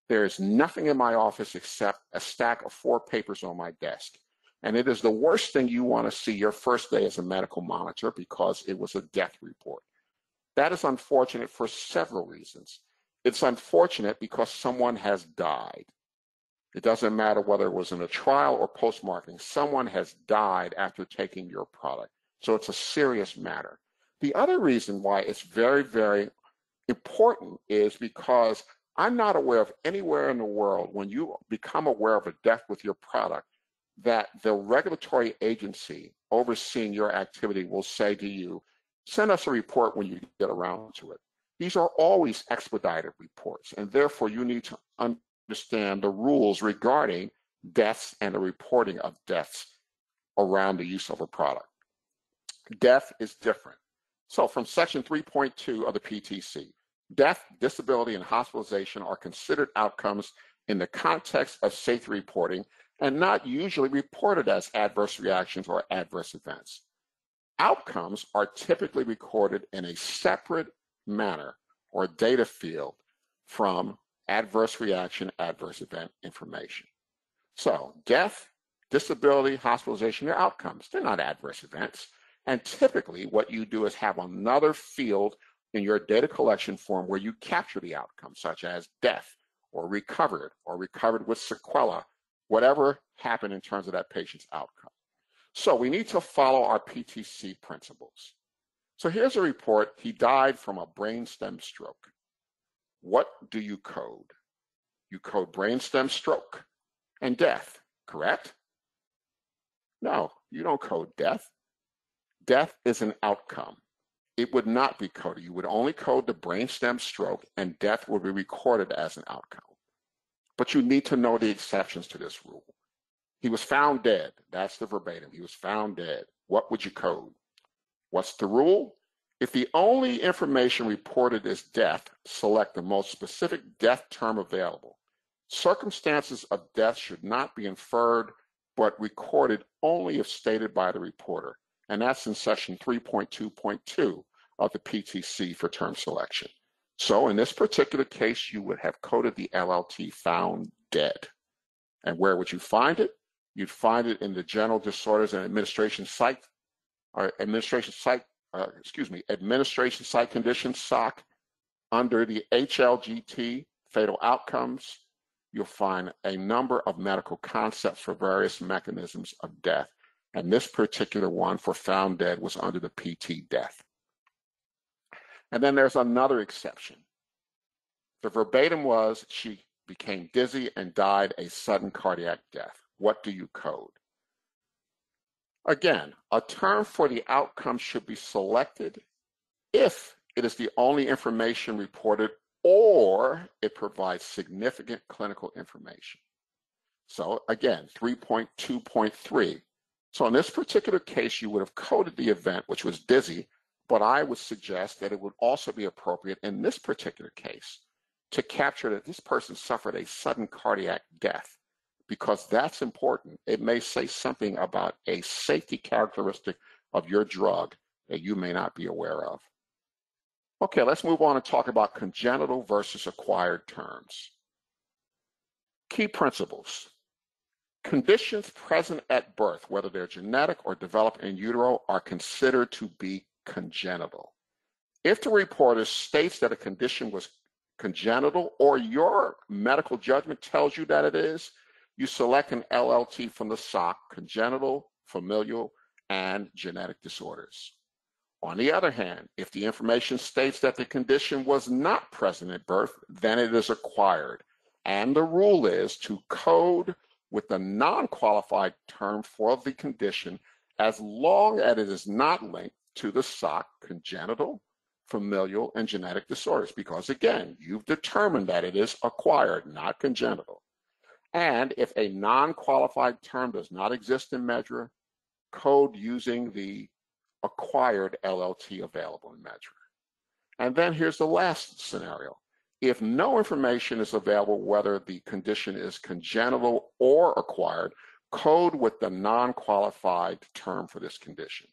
There is nothing in my office except a stack of 4 papers on my desk. And it is the worst thing you want to see your first day as a medical monitor because it was a death report. That is unfortunate for several reasons. It's unfortunate because someone has died. It doesn't matter whether it was in a trial or post-marketing. Someone has died after taking your product. So it's a serious matter. The other reason why it's very, very important is because I'm not aware of anywhere in the world when you become aware of a death with your product that the regulatory agency overseeing your activity will say to you, send us a report when you get around to it. These are always expedited reports, and therefore you need to understand the rules regarding deaths and the reporting of deaths around the use of a product. Death is different. So from section 3.2 of the PTC, death, disability, and hospitalization are considered outcomes in the context of safety reporting and not usually reported as adverse reactions or adverse events. Outcomes are typically recorded in a separate manner or data field from adverse reaction, adverse event information. So death, disability, hospitalization, they're outcomes. They're not adverse events. And typically what you do is have another field in your data collection form where you capture the outcome, such as death or recovered with sequela, whatever happened in terms of that patient's outcome. So we need to follow our PTC principles. So here's a report. He died from a brainstem stroke. What do you code? You code brainstem stroke and death, correct? No, you don't code death. Death is an outcome. It would not be coded. You would only code the brainstem stroke and death would be recorded as an outcome. But you need to know the exceptions to this rule. He was found dead. That's the verbatim. He was found dead. What would you code? What's the rule? If the only information reported is death, select the most specific death term available. Circumstances of death should not be inferred, but recorded only if stated by the reporter. And that's in section 3.2.2 of the PTC for term selection. So in this particular case, you would have coded the LLT found dead. And where would you find it? You'd find it in the General Disorders and Administration Site, or Administration Site Conditions, SOC, under the HLGT, fatal outcomes. You'll find a number of medical concepts for various mechanisms of death. And this particular one for found dead was under the PT death. And then there's another exception. The verbatim was she became dizzy and died a sudden cardiac death. What do you code? Again, a term for the outcome should be selected if it is the only information reported or it provides significant clinical information. So again, 3.2.3. So in this particular case, you would have coded the event, which was dizzy, but I would suggest that it would also be appropriate in this particular case to capture that this person suffered a sudden cardiac death, because that's important. It may say something about a safety characteristic of your drug that you may not be aware of. Okay, let's move on and talk about congenital versus acquired terms. Key principles. Conditions present at birth, whether they're genetic or developed in utero, are considered to be congenital. If the reporter states that a condition was congenital or your medical judgment tells you that it is, you select an LLT from the SOC, congenital, familial, and genetic disorders. On the other hand, if the information states that the condition was not present at birth, then it is acquired. And the rule is to code with the non-qualified term for the condition as long as it is not linked to the SOC, congenital, familial and genetic disorders, because again, you've determined that it is acquired, not congenital. And if a non-qualified term does not exist in MedDRA, code using the acquired LLT available in MedDRA. And then here's the last scenario. If no information is available whether the condition is congenital or acquired, code with the non-qualified term for this condition.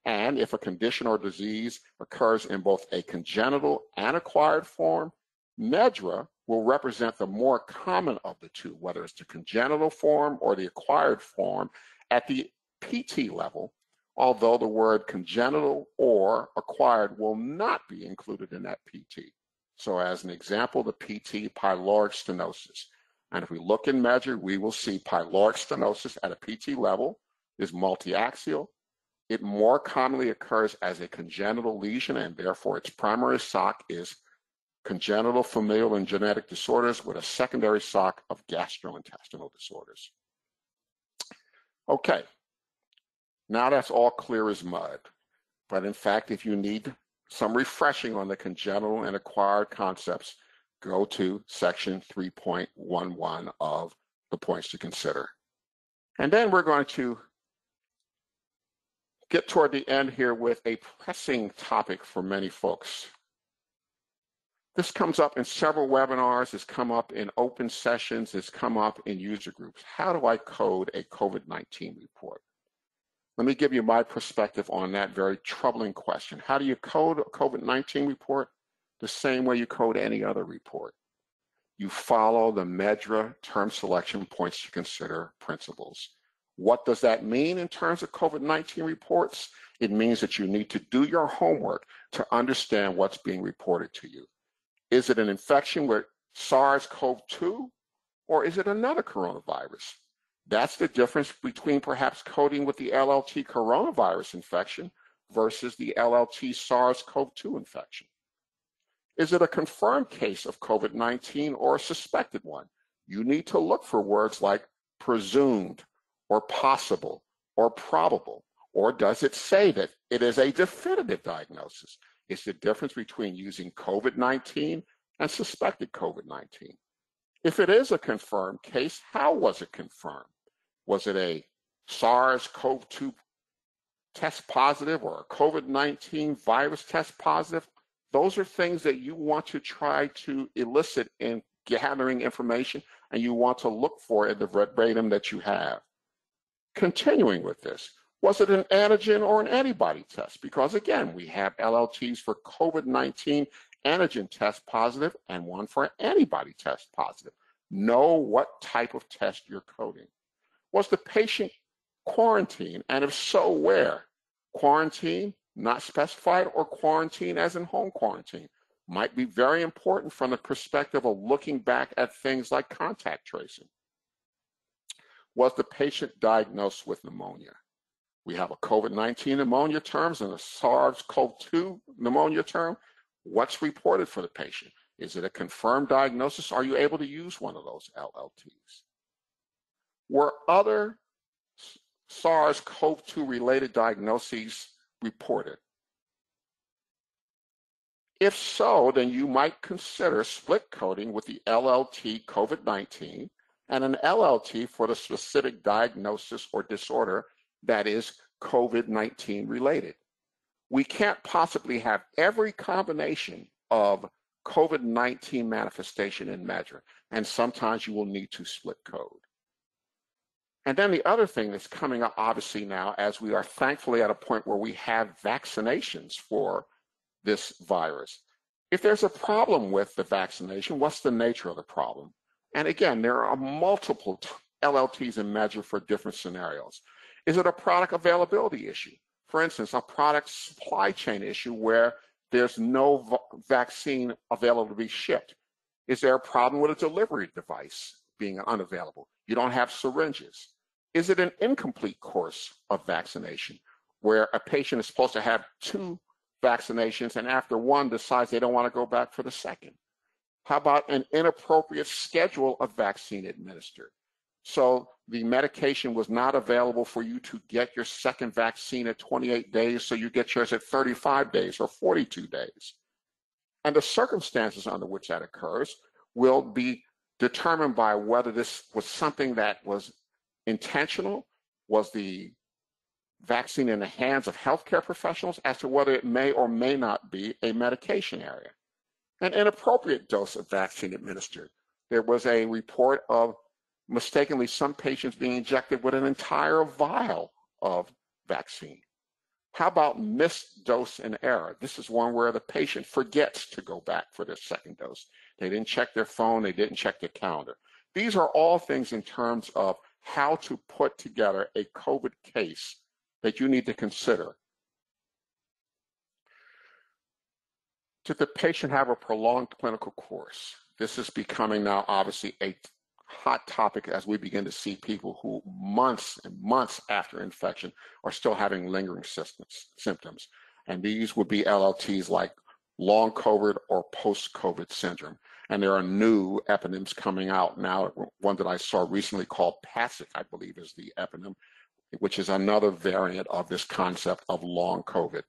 And if a condition or disease occurs in both a congenital and acquired form, MedDRA will represent the more common of the two, whether it's the congenital form or the acquired form at the PT level, although the word congenital or acquired will not be included in that PT. So as an example, the PT pyloric stenosis. And if we look in MedDRA, we will see pyloric stenosis at a PT level is multiaxial. It more commonly occurs as a congenital lesion, and therefore its primary SOC is congenital, familial, and genetic disorders with a secondary SOC of gastrointestinal disorders. Okay, now that's all clear as mud. But in fact, if you need some refreshing on the congenital and acquired concepts, go to section 3.11 of the points to consider. And then we're going to get toward the end here with a pressing topic for many folks. This comes up in several webinars, it's come up in open sessions, it's come up in user groups. How do I code a COVID-19 report? Let me give you my perspective on that very troubling question. How do you code a COVID-19 report? The same way you code any other report. You follow the MedDRA term selection points to consider principles. What does that mean in terms of COVID-19 reports? It means that you need to do your homework to understand what's being reported to you. Is it an infection with SARS-CoV-2 or is it another coronavirus? That's the difference between perhaps coding with the LLT coronavirus infection versus the LLT SARS-CoV-2 infection. Is it a confirmed case of COVID-19 or a suspected one? You need to look for words like presumed or possible or probable, or does it say that it is a definitive diagnosis? It's the difference between using COVID-19 and suspected COVID-19. If it is a confirmed case, how was it confirmed? Was it a SARS-CoV-2 test positive or a COVID-19 virus test positive? Those are things that you want to try to elicit in gathering information, and you want to look for in the verbatim that you have. Continuing with this, was it an antigen or an antibody test? Because again, we have LLTs for COVID-19 antigen test positive and one for antibody test positive. Know what type of test you're coding. Was the patient quarantined, and if so, where? Quarantine, not specified, or quarantine as in home quarantine? Might be very important from the perspective of looking back at things like contact tracing. Was the patient diagnosed with pneumonia? We have a COVID-19 pneumonia terms and a SARS-CoV-2 pneumonia term. What's reported for the patient? Is it a confirmed diagnosis? Are you able to use one of those LLTs? Were other SARS-CoV-2 related diagnoses reported? If so, then you might consider split coding with the LLT COVID-19 and an LLT for the specific diagnosis or disorder that is COVID-19 related. We can't possibly have every combination of COVID-19 manifestation in MedDRA, and sometimes you will need to split code. And then the other thing that's coming up obviously now, as we are thankfully at a point where we have vaccinations for this virus. If there's a problem with the vaccination, what's the nature of the problem? And again, there are multiple LLTs in MedDRA for different scenarios. Is it a product availability issue? For instance, a product supply chain issue where there's no vaccine available to be shipped. Is there a problem with a delivery device being unavailable? You don't have syringes. Is it an incomplete course of vaccination where a patient is supposed to have 2 vaccinations and after one decides they don't want to go back for the second? How about an inappropriate schedule of vaccine administered? So the medication was not available for you to get your second vaccine at 28 days, so you get yours at 35 days or 42 days. And the circumstances under which that occurs will be determined by whether this was something that was intentional, was the vaccine in the hands of healthcare professionals, as to whether it may or may not be a medication area. An inappropriate dose of vaccine administered. There was a report of mistakenly some patients being injected with an entire vial of vaccine. How about missed dose and error? This is one where the patient forgets to go back for their second dose. They didn't check their phone, they didn't check their calendar. These are all things in terms of how to put together a COVID case that you need to consider. Did the patient have a prolonged clinical course? This is becoming now obviously a hot topic as we begin to see people who months and months after infection are still having lingering symptoms. And these would be LLTs like long COVID or post-COVID syndrome. And there are new eponyms coming out now. One that I saw recently called PASIC, I believe is the eponym, which is another variant of this concept of long COVID.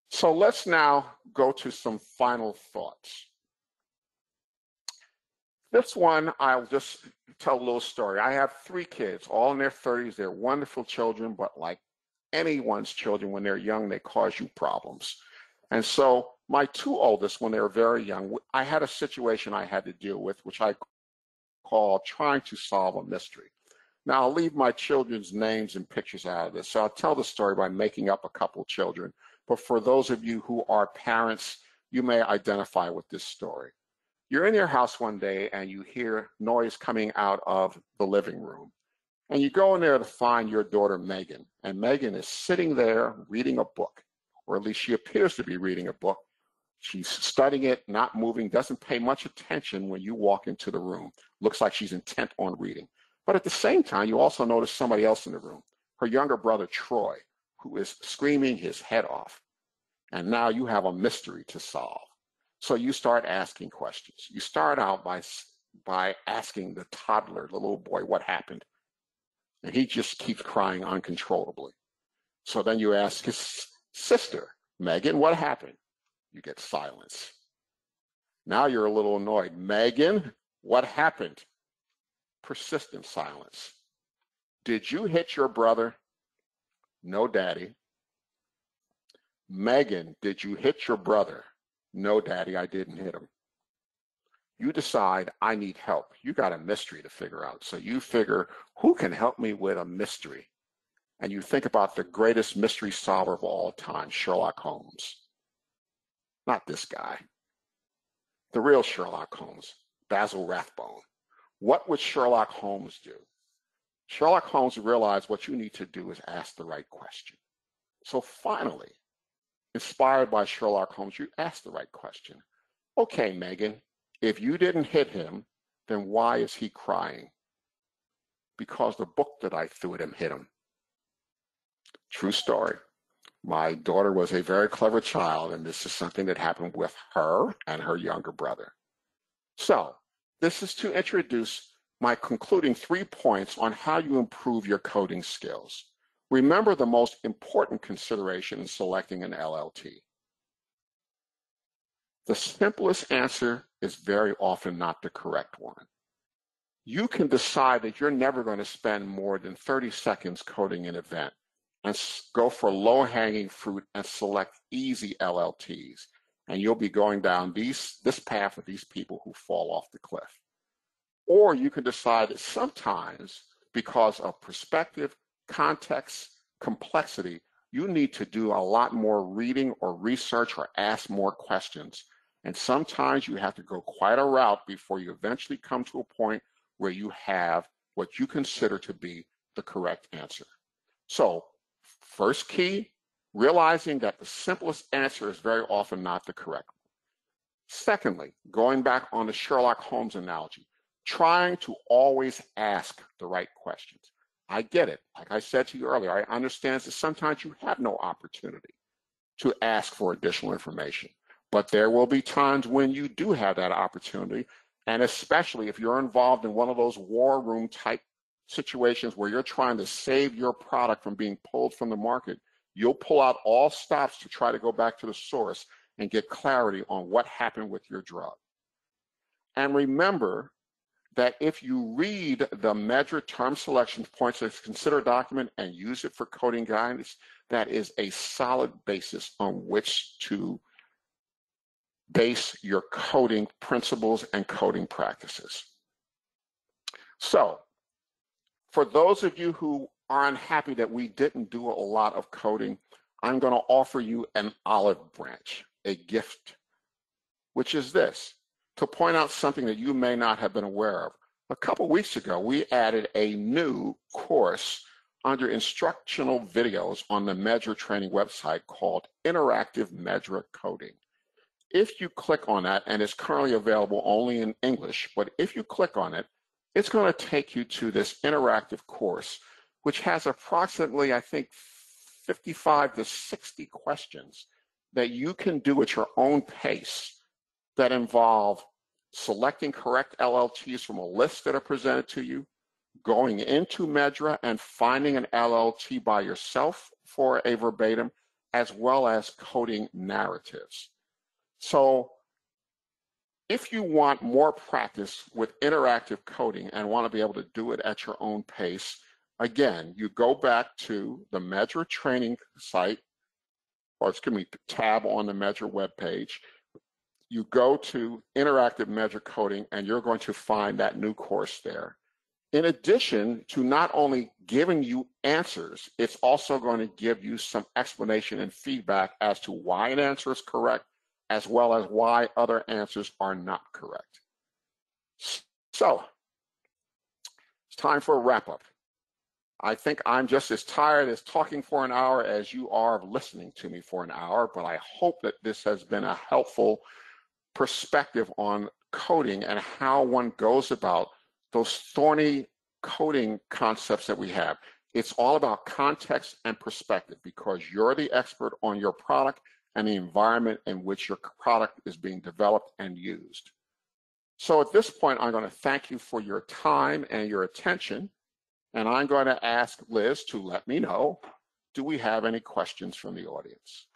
So let's now go to some final thoughts. This one, I'll just tell a little story. I have 3 kids, all in their 30s. They're wonderful children, but like anyone's children, when they're young, they cause you problems. And so my 2 oldest, when they were very young, I had a situation I had to deal with, which I call trying to solve a mystery. Now, I'll leave my children's names and pictures out of this. So I'll tell the story by making up a couple children. But for those of you who are parents, you may identify with this story. You're in your house one day and you hear noise coming out of the living room. And you go in there to find your daughter, Megan. And Megan is sitting there reading a book, or at least she appears to be reading a book. She's studying it, not moving, doesn't pay much attention when you walk into the room. Looks like she's intent on reading. But at the same time, you also notice somebody else in the room, her younger brother, Troy, who is screaming his head off. And now you have a mystery to solve. So you start asking questions. You start out by asking the toddler, the little boy, what happened? And he just keeps crying uncontrollably. So then you ask his sister, Megan, what happened? You get silence. Now you're a little annoyed. Megan, what happened? Persistent silence. Did you hit your brother? No, Daddy. Megan, did you hit your brother? No, Daddy, I didn't hit him. You decide, I need help. You got a mystery to figure out. So you figure, who can help me with a mystery? And you think about the greatest mystery solver of all time, Sherlock Holmes. Not this guy. The real Sherlock Holmes, Basil Rathbone. What would Sherlock Holmes do? Sherlock Holmes realized what you need to do is ask the right question. So finally, inspired by Sherlock Holmes, you ask the right question. Okay, Megan, if you didn't hit him, then why is he crying? Because the book that I threw at him hit him. True story. My daughter was a very clever child, and this is something that happened with her and her younger brother. So this is to introduce my concluding 3 points on how you improve your coding skills. Remember the most important consideration in selecting an LLT. The simplest answer is very often not the correct one. You can decide that you're never going to spend more than 30 seconds coding an event and go for low-hanging fruit and select easy LLTs. And you'll be going down this path of these people who fall off the cliff. Or you can decide that sometimes, because of perspective, context, complexity, you need to do a lot more reading or research or ask more questions. And sometimes you have to go quite a route before you eventually come to a point where you have what you consider to be the correct answer. So, first key, realizing that the simplest answer is very often not the correct one. Secondly, going back on the Sherlock Holmes analogy, trying to always ask the right questions. I get it. Like I said to you earlier, I understand that sometimes you have no opportunity to ask for additional information. But there will be times when you do have that opportunity, and especially if you're involved in one of those war room type situations where you're trying to save your product from being pulled from the market, you'll pull out all stops to try to go back to the source. and get clarity on what happened with your drug. And remember that if you read the MedDRA term selection points to consider document and use it for coding guidance, that is a solid basis on which to base your coding principles and coding practices. So, for those of you who are unhappy that we didn't do a lot of coding, I'm going to offer you an olive branch, a gift, which is this, to point out something that you may not have been aware of. A couple weeks ago, we added a new course under instructional videos on the MedDRA training website called Interactive MedDRA Coding. If you click on that, and it's currently available only in English, but if you click on it, it's going to take you to this interactive course, which has approximately, I think, 55 to 60 questions that you can do at your own pace that involve selecting correct LLTs from a list that are presented to you, going into MedDRA and finding an LLT by yourself for a verbatim, as well as coding narratives. So if you want more practice with interactive coding and want to be able to do it at your own pace, again, you go back to the MedDRA training site, or excuse me, tab on the MedDRA webpage. You go to Interactive MedDRA Coding, and you're going to find that new course there. In addition to not only giving you answers, it's also going to give you some explanation and feedback as to why an answer is correct, as well as why other answers are not correct. So, it's time for a wrap-up. I think I'm just as tired as talking for an hour as you are of listening to me for an hour, but I hope that this has been a helpful perspective on coding and how one goes about those thorny coding concepts that we have. It's all about context and perspective, because you're the expert on your product and the environment in which your product is being developed and used. So at this point, I'm going to thank you for your time and your attention, and I'm going to ask Liz to let me know, do we have any questions from the audience?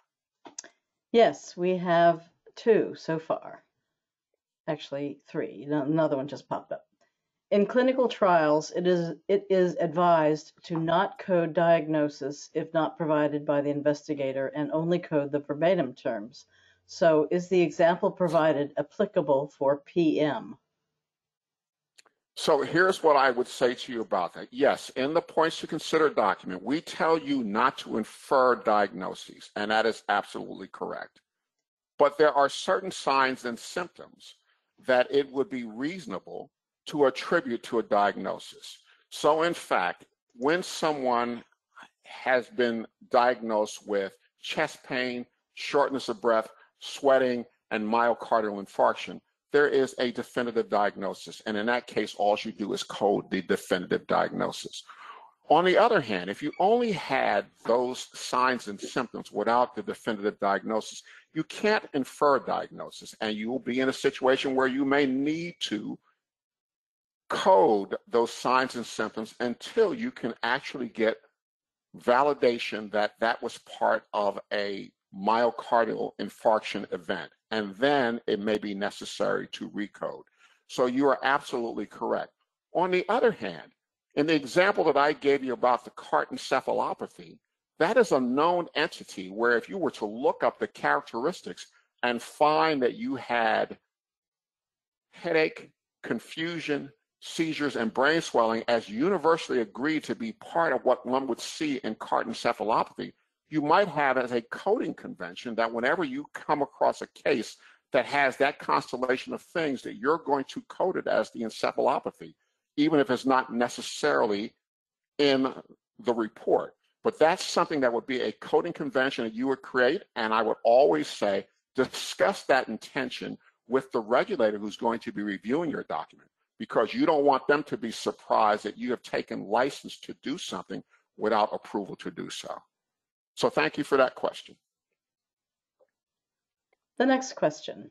Yes, we have 2 so far. Actually 3. Another one just popped up. In clinical trials, it is advised to not code diagnosis if not provided by the investigator, and only code the verbatim terms. So is the example provided applicable for PM? So here's what I would say to you about that. Yes, in the points to consider document, we tell you not to infer diagnoses, and that is absolutely correct. But there are certain signs and symptoms that it would be reasonable to attribute to a diagnosis. So in fact, when someone has been diagnosed with chest pain, shortness of breath, sweating, and myocardial infarction, there is a definitive diagnosis. And in that case, all you do is code the definitive diagnosis. On the other hand, if you only had those signs and symptoms without the definitive diagnosis, you can't infer diagnosis, and you will be in a situation where you may need to code those signs and symptoms until you can actually get validation that that was part of a myocardial infarction event, and then it may be necessary to recode. So you are absolutely correct. On the other hand, in the example that I gave you about the cart encephalopathy, that is a known entity where if you were to look up the characteristics and find that you had headache, confusion, seizures, and brain swelling as universally agreed to be part of what one would see in cart encephalopathy, you might have as a coding convention that whenever you come across a case that has that constellation of things, that you're going to code it as the encephalopathy, even if it's not necessarily in the report. But that's something that would be a coding convention that you would create, and I would always say, discuss that intention with the regulator who's going to be reviewing your document, because you don't want them to be surprised that you have taken license to do something without approval to do so. So thank you for that question. The next question.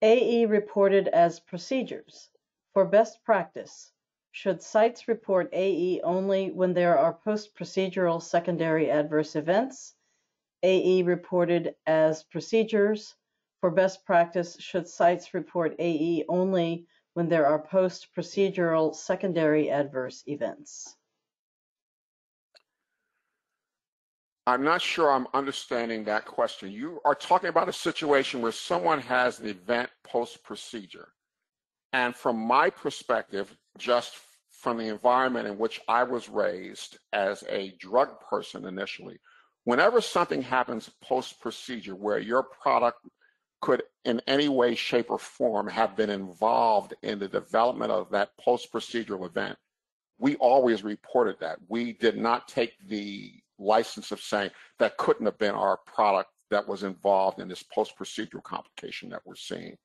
AE reported as procedures. For best practice, should sites report AE only when there are post-procedural secondary adverse events? AE reported as procedures For best practice, should sites report AE only when there are post-procedural secondary adverse events? I'm not sure I'm understanding that question. You are talking about a situation where someone has an event post-procedure. And from my perspective, just from the environment in which I was raised as a drug person initially, whenever something happens post-procedure where your product could in any way, shape, or form have been involved in the development of that post-procedural event, we always reported that. We did not take the license of saying that couldn't have been our product that was involved in this post-procedural complication that we're seeing.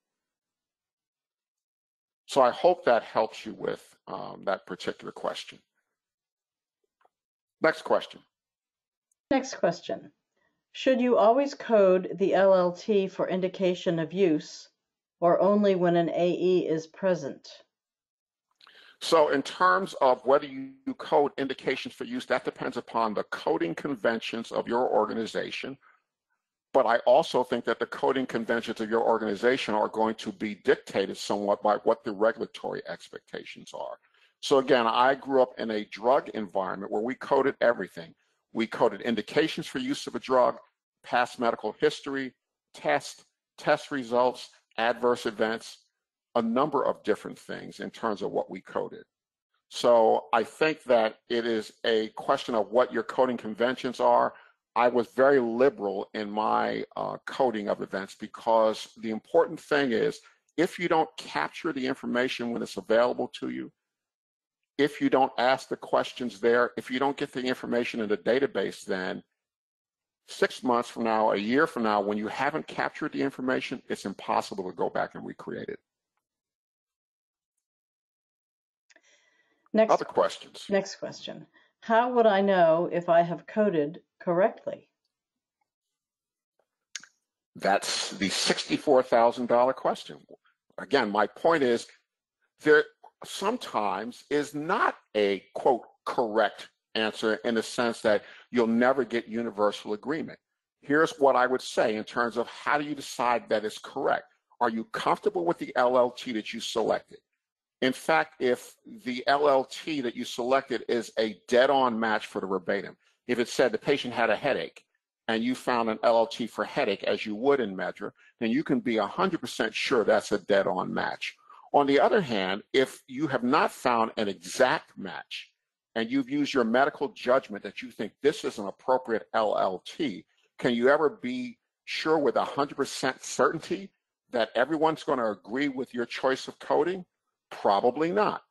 So I hope that helps you with that particular question. Next question. Next question. Should you always code the LLT for indication of use or only when an AE is present? So in terms of whether you code indications for use, that depends upon the coding conventions of your organization. But I also think that the coding conventions of your organization are going to be dictated somewhat by what the regulatory expectations are. So again, I grew up in a drug environment where we coded everything. We coded indications for use of a drug, past medical history, test results, adverse events, a number of different things in terms of what we coded. So I think that it is a question of what your coding conventions are. I was very liberal in my coding of events because the important thing is if you don't capture the information when it's available to you, if you don't ask the questions there, if you don't get the information in the database, then 6 months from now, a year from now, when you haven't captured the information, it's impossible to go back and recreate it. Other questions? Next question. How would I know if I have coded correctly? That's the $64,000 question. Again, my point is there sometimes is not a, quote, correct answer in the sense that you'll never get universal agreement. Here's what I would say in terms of how do you decide that is correct? Are you comfortable with the LLT that you selected? In fact, if the LLT that you selected is a dead-on match for the verbatim, if it said the patient had a headache and you found an LLT for headache as you would in MedDRA, then you can be 100% sure that's a dead-on match. On the other hand, if you have not found an exact match and you've used your medical judgment that you think this is an appropriate LLT, can you ever be sure with 100% certainty that everyone's going to agree with your choice of coding? Probably not.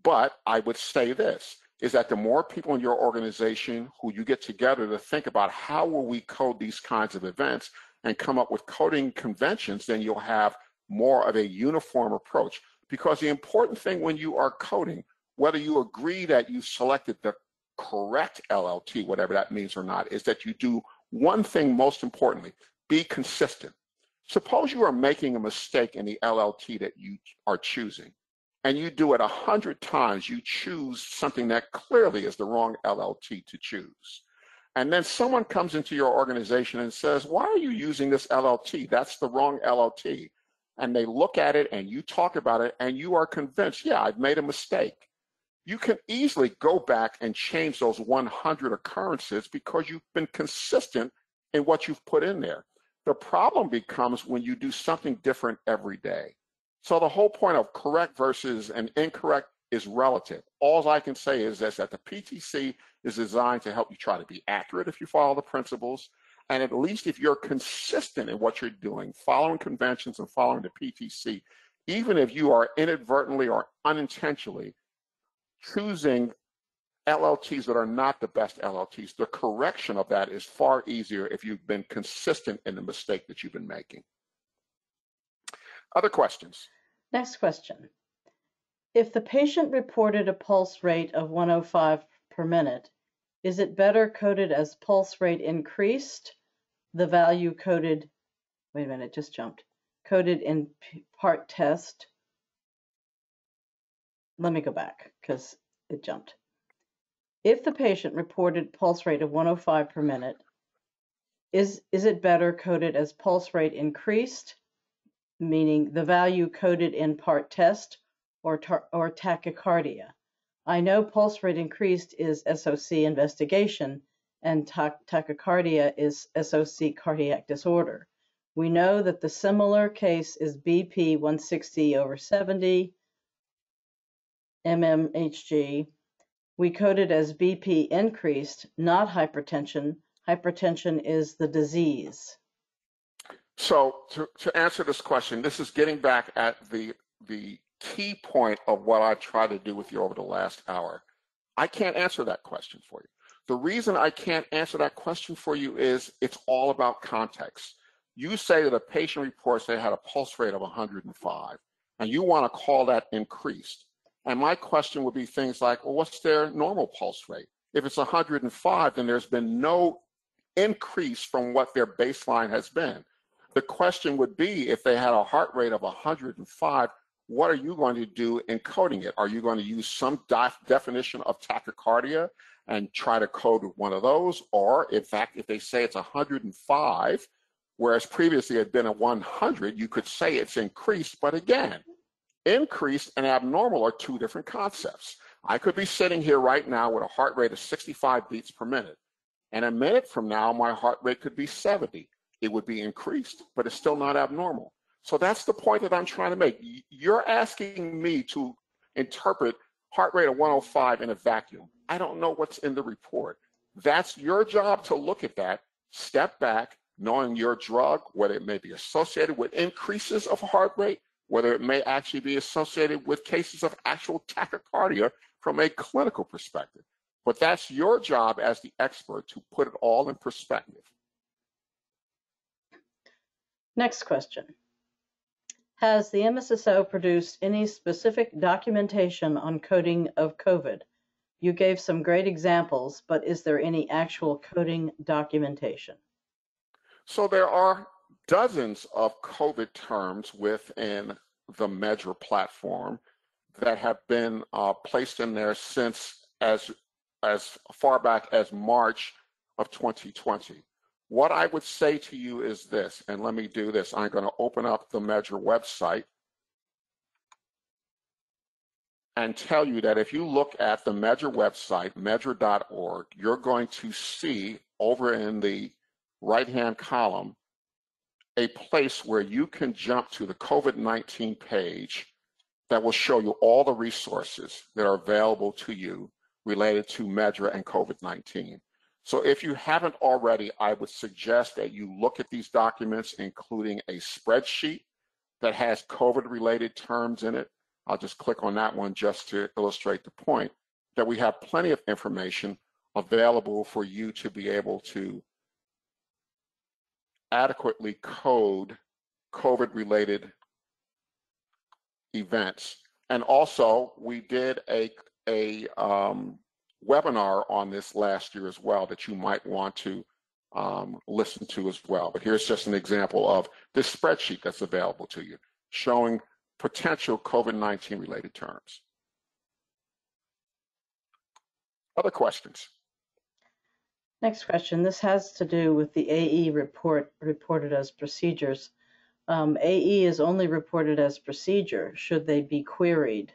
But I would say this, is that the more people in your organization who you get together to think about how will we code these kinds of events and come up with coding conventions, then you'll have more of a uniform approach. Because the important thing when you are coding, whether you agree that you selected the correct LLT, whatever that means or not, is that you do one thing most importantly, be consistent. Suppose you are making a mistake in the LLT that you are choosing, and you do it 100 times, you choose something that clearly is the wrong LLT to choose. And then someone comes into your organization and says, why are you using this LLT? That's the wrong LLT. And they look at it and you talk about it and you are convinced, yeah, I've made a mistake. You can easily go back and change those 100 occurrences because you've been consistent in what you've put in there. The problem becomes when you do something different every day. So the whole point of correct versus an incorrect is relative. All I can say is that the PTC is designed to help you try to be accurate if you follow the principles, and at least if you're consistent in what you're doing, following conventions and following the PTC, even if you are inadvertently or unintentionally choosing LLTs that are not the best LLTs, the correction of that is far easier if you've been consistent in the mistake that you've been making. Other questions? Next question. If the patient reported a pulse rate of 105 per minute, is it better coded as pulse rate increased, the value coded, wait a minute, it just jumped, coded in part test? Let me go back because it jumped. If the patient reported pulse rate of 105 per minute, is it better coded as pulse rate increased, meaning the value coded in part test or tachycardia. I know pulse rate increased is SOC investigation and tachycardia is SOC cardiac disorder. We know that the similar case is BP 160/70 mmHg. We code it as BP increased, not hypertension. Hypertension is the disease. So to answer this question, this is getting back at the key point of what I've tried to do with you over the last hour. I can't answer that question for you. The reason I can't answer that question for you is it's all about context. You say that a patient reports they had a pulse rate of 105, and you want to call that increased. And my question would be things like, well, what's their normal pulse rate? If it's 105, then there's been no increase from what their baseline has been. The question would be, if they had a heart rate of 105, what are you going to do in coding it? Are you going to use some definition of tachycardia and try to code with one of those? Or in fact, if they say it's 105, whereas previously it had been a 100, you could say it's increased, but again, increased and abnormal are two different concepts. I could be sitting here right now with a heart rate of 65 beats per minute, and a minute from now, my heart rate could be 70. It would be increased, but it's still not abnormal. So that's the point that I'm trying to make. You're asking me to interpret heart rate of 105 in a vacuum. I don't know what's in the report. That's your job to look at that, step back, knowing your drug, whether it may be associated with increases of heart rate, whether it may actually be associated with cases of actual tachycardia from a clinical perspective. But that's your job as the expert to put it all in perspective. Next question. Has the MSSO produced any specific documentation on coding of COVID? You gave some great examples, but is there any actual coding documentation? So there are dozens of COVID terms within the MedDRA platform that have been placed in there since as far back as March of 2020. What I would say to you is this, and let me do this. I'm going to open up the MedDRA website and tell you that if you look at the MedDRA website, meddra.org, you're going to see over in the right-hand column a place where you can jump to the COVID-19 page that will show you all the resources that are available to you related to MedDRA and COVID-19. So if you haven't already, I would suggest that you look at these documents, including a spreadsheet that has COVID-related terms in it. I'll just click on that one just to illustrate the point that we have plenty of information available for you to be able to adequately code COVID-related events. And also, we did a webinar on this last year as well that you might want to listen to as well. But here's just an example of this spreadsheet that's available to you, showing potential COVID-19 related terms. Other questions? Next question. This has to do with the AE report reported as procedures. AE is only reported as procedure. Should they be queried?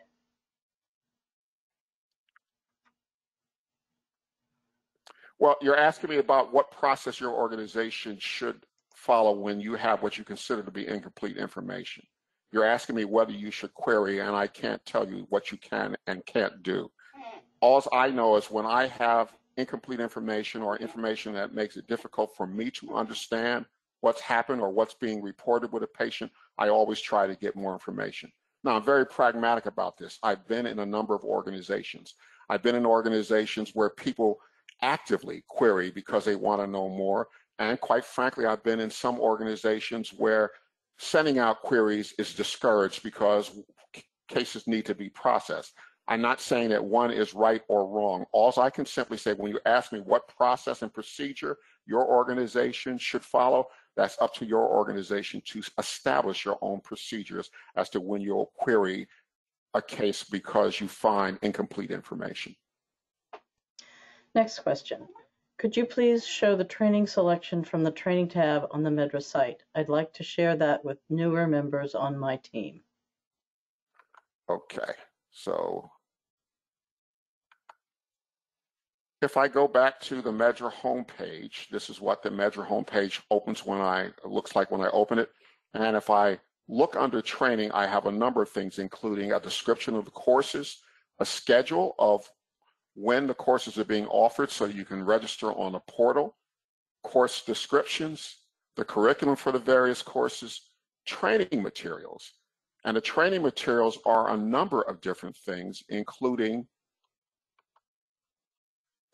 Well, you're asking me about what process your organization should follow when you have what you consider to be incomplete information. You're asking me whether you should query, and I can't tell you what you can and can't do. All I know is when I have incomplete information or information that makes it difficult for me to understand what's happened or what's being reported with a patient, I always try to get more information. Now, I'm very pragmatic about this. I've been in a number of organizations. I've been in organizations where people actively query because they want to know more. And quite frankly, I've been in some organizations where sending out queries is discouraged because cases need to be processed. I'm not saying that one is right or wrong. All I can simply say, when you ask me what process and procedure your organization should follow, that's up to your organization to establish your own procedures as to when you'll query a case because you find incomplete information. Next question. Could you please show the training selection from the training tab on the MedDRA site? I'd like to share that with newer members on my team. Okay, so if I go back to the MedDRA homepage, this is what the MedDRA homepage looks like when I open it. And if I look under training, I have a number of things, including a description of the courses, a schedule of when the courses are being offered so you can register on a portal, course descriptions, the curriculum for the various courses, training materials. And the training materials are a number of different things, including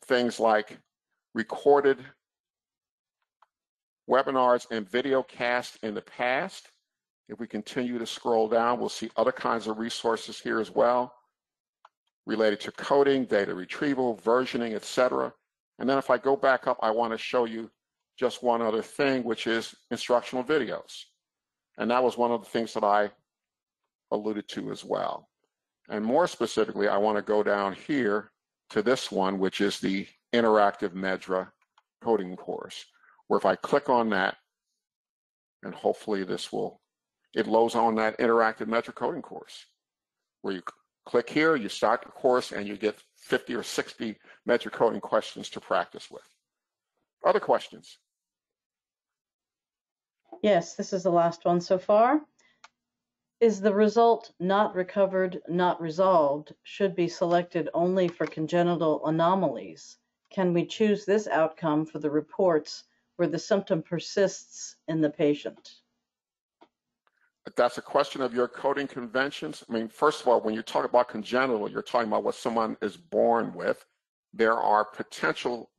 things like recorded webinars and video casts in the past. If we continue to scroll down, we'll see other kinds of resources here as well, related to coding, data retrieval, versioning, etc. And then if I go back up, I want to show you just one other thing, which is instructional videos. And that was one of the things that I alluded to as well. And more specifically, I want to go down here to this one, which is the interactive MedDRA coding course, where if I click on that, and hopefully it loads on that interactive MedDRA coding course, where you click here, you start the course, and you get 50 or 60 MedDRA coding questions to practice with. Other questions? Yes, this is the last one so far. Is the result not recovered, not resolved should be selected only for congenital anomalies? Can we choose this outcome for the reports where the symptom persists in the patient? That's a question of your coding conventions. I mean, first of all, when you talk about congenital, you're talking about what someone is born with. There are potential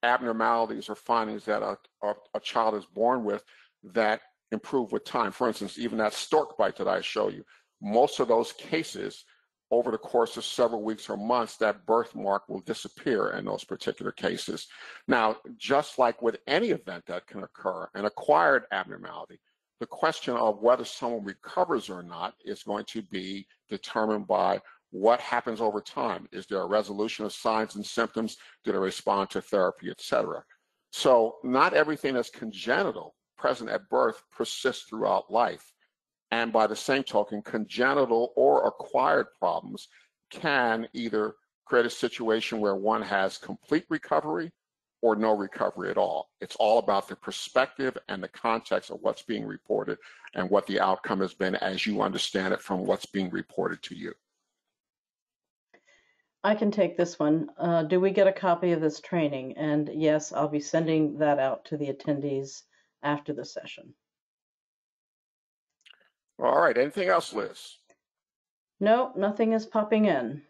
abnormalities or findings that a child is born with that improve with time. For instance, even that stork bite that I show you, most of those cases, over the course of several weeks or months, that birthmark will disappear in those particular cases. Now, just like with any event that can occur, an acquired abnormality, the question of whether someone recovers or not is going to be determined by what happens over time. Is there a resolution of signs and symptoms? Do they respond to therapy, etc.? So not everything that's congenital, present at birth, persists throughout life. And by the same token, congenital or acquired problems can either create a situation where one has complete recovery or no recovery at all. It's all about the perspective and the context of what's being reported and what the outcome has been as you understand it from what's being reported to you. I can take this one. Do we get a copy of this training? And yes, I'll be sending that out to the attendees after the session. All right, anything else, Liz? No, nothing is popping in.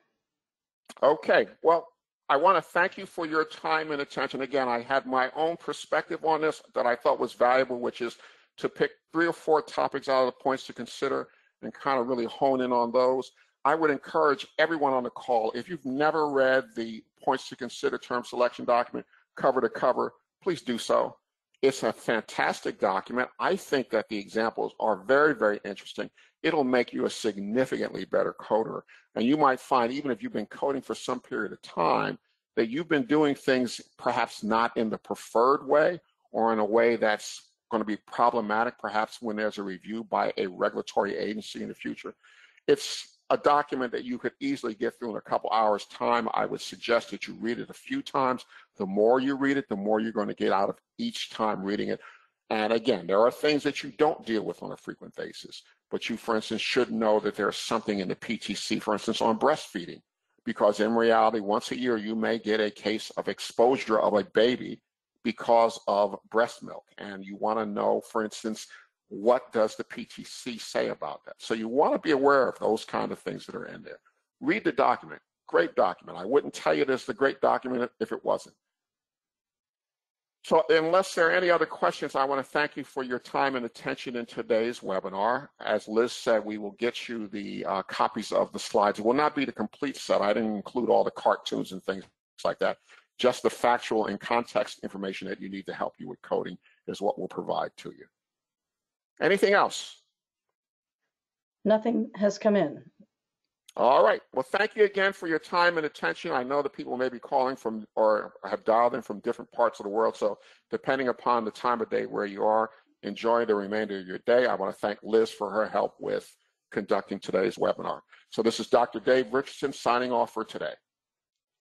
Okay, well, I want to thank you for your time and attention. Again, I had my own perspective on this that I thought was valuable, which is to pick 3 or 4 topics out of the points to consider and kind of really hone in on those. I would encourage everyone on the call, if you've never read the points to consider term selection document cover to cover, please do so. It's a fantastic document. I think that the examples are very, very interesting. It'll make you a significantly better coder. And you might find, even if you've been coding for some period of time, that you've been doing things perhaps not in the preferred way or in a way that's going to be problematic, perhaps when there's a review by a regulatory agency in the future. It's a document that you could easily get through in a couple hours' time. I would suggest that you read it a few times. The more you read it, the more you're going to get out of each time reading it. And again, there are things that you don't deal with on a frequent basis, but you, for instance, should know that there's something in the PTC, for instance, on breastfeeding, because in reality, once a year, you may get a case of exposure of a baby because of breast milk. And you want to know, for instance, what does the PTC say about that? So you want to be aware of those kind of things that are in there. Read the document. Great document. I wouldn't tell you this is a great document if it wasn't. So unless there are any other questions, I want to thank you for your time and attention in today's webinar. As Liz said, we will get you the copies of the slides. It will not be the complete set. I didn't include all the cartoons and things like that. Just the factual and context information that you need to help you with coding is what we'll provide to you. Anything else? Nothing has come in. All right. Well, thank you again for your time and attention. I know that people may be calling from or have dialed in from different parts of the world. So depending upon the time of day where you are, enjoy the remainder of your day. I want to thank Liz for her help with conducting today's webinar. So this is Dr. Dave Richardson signing off for today.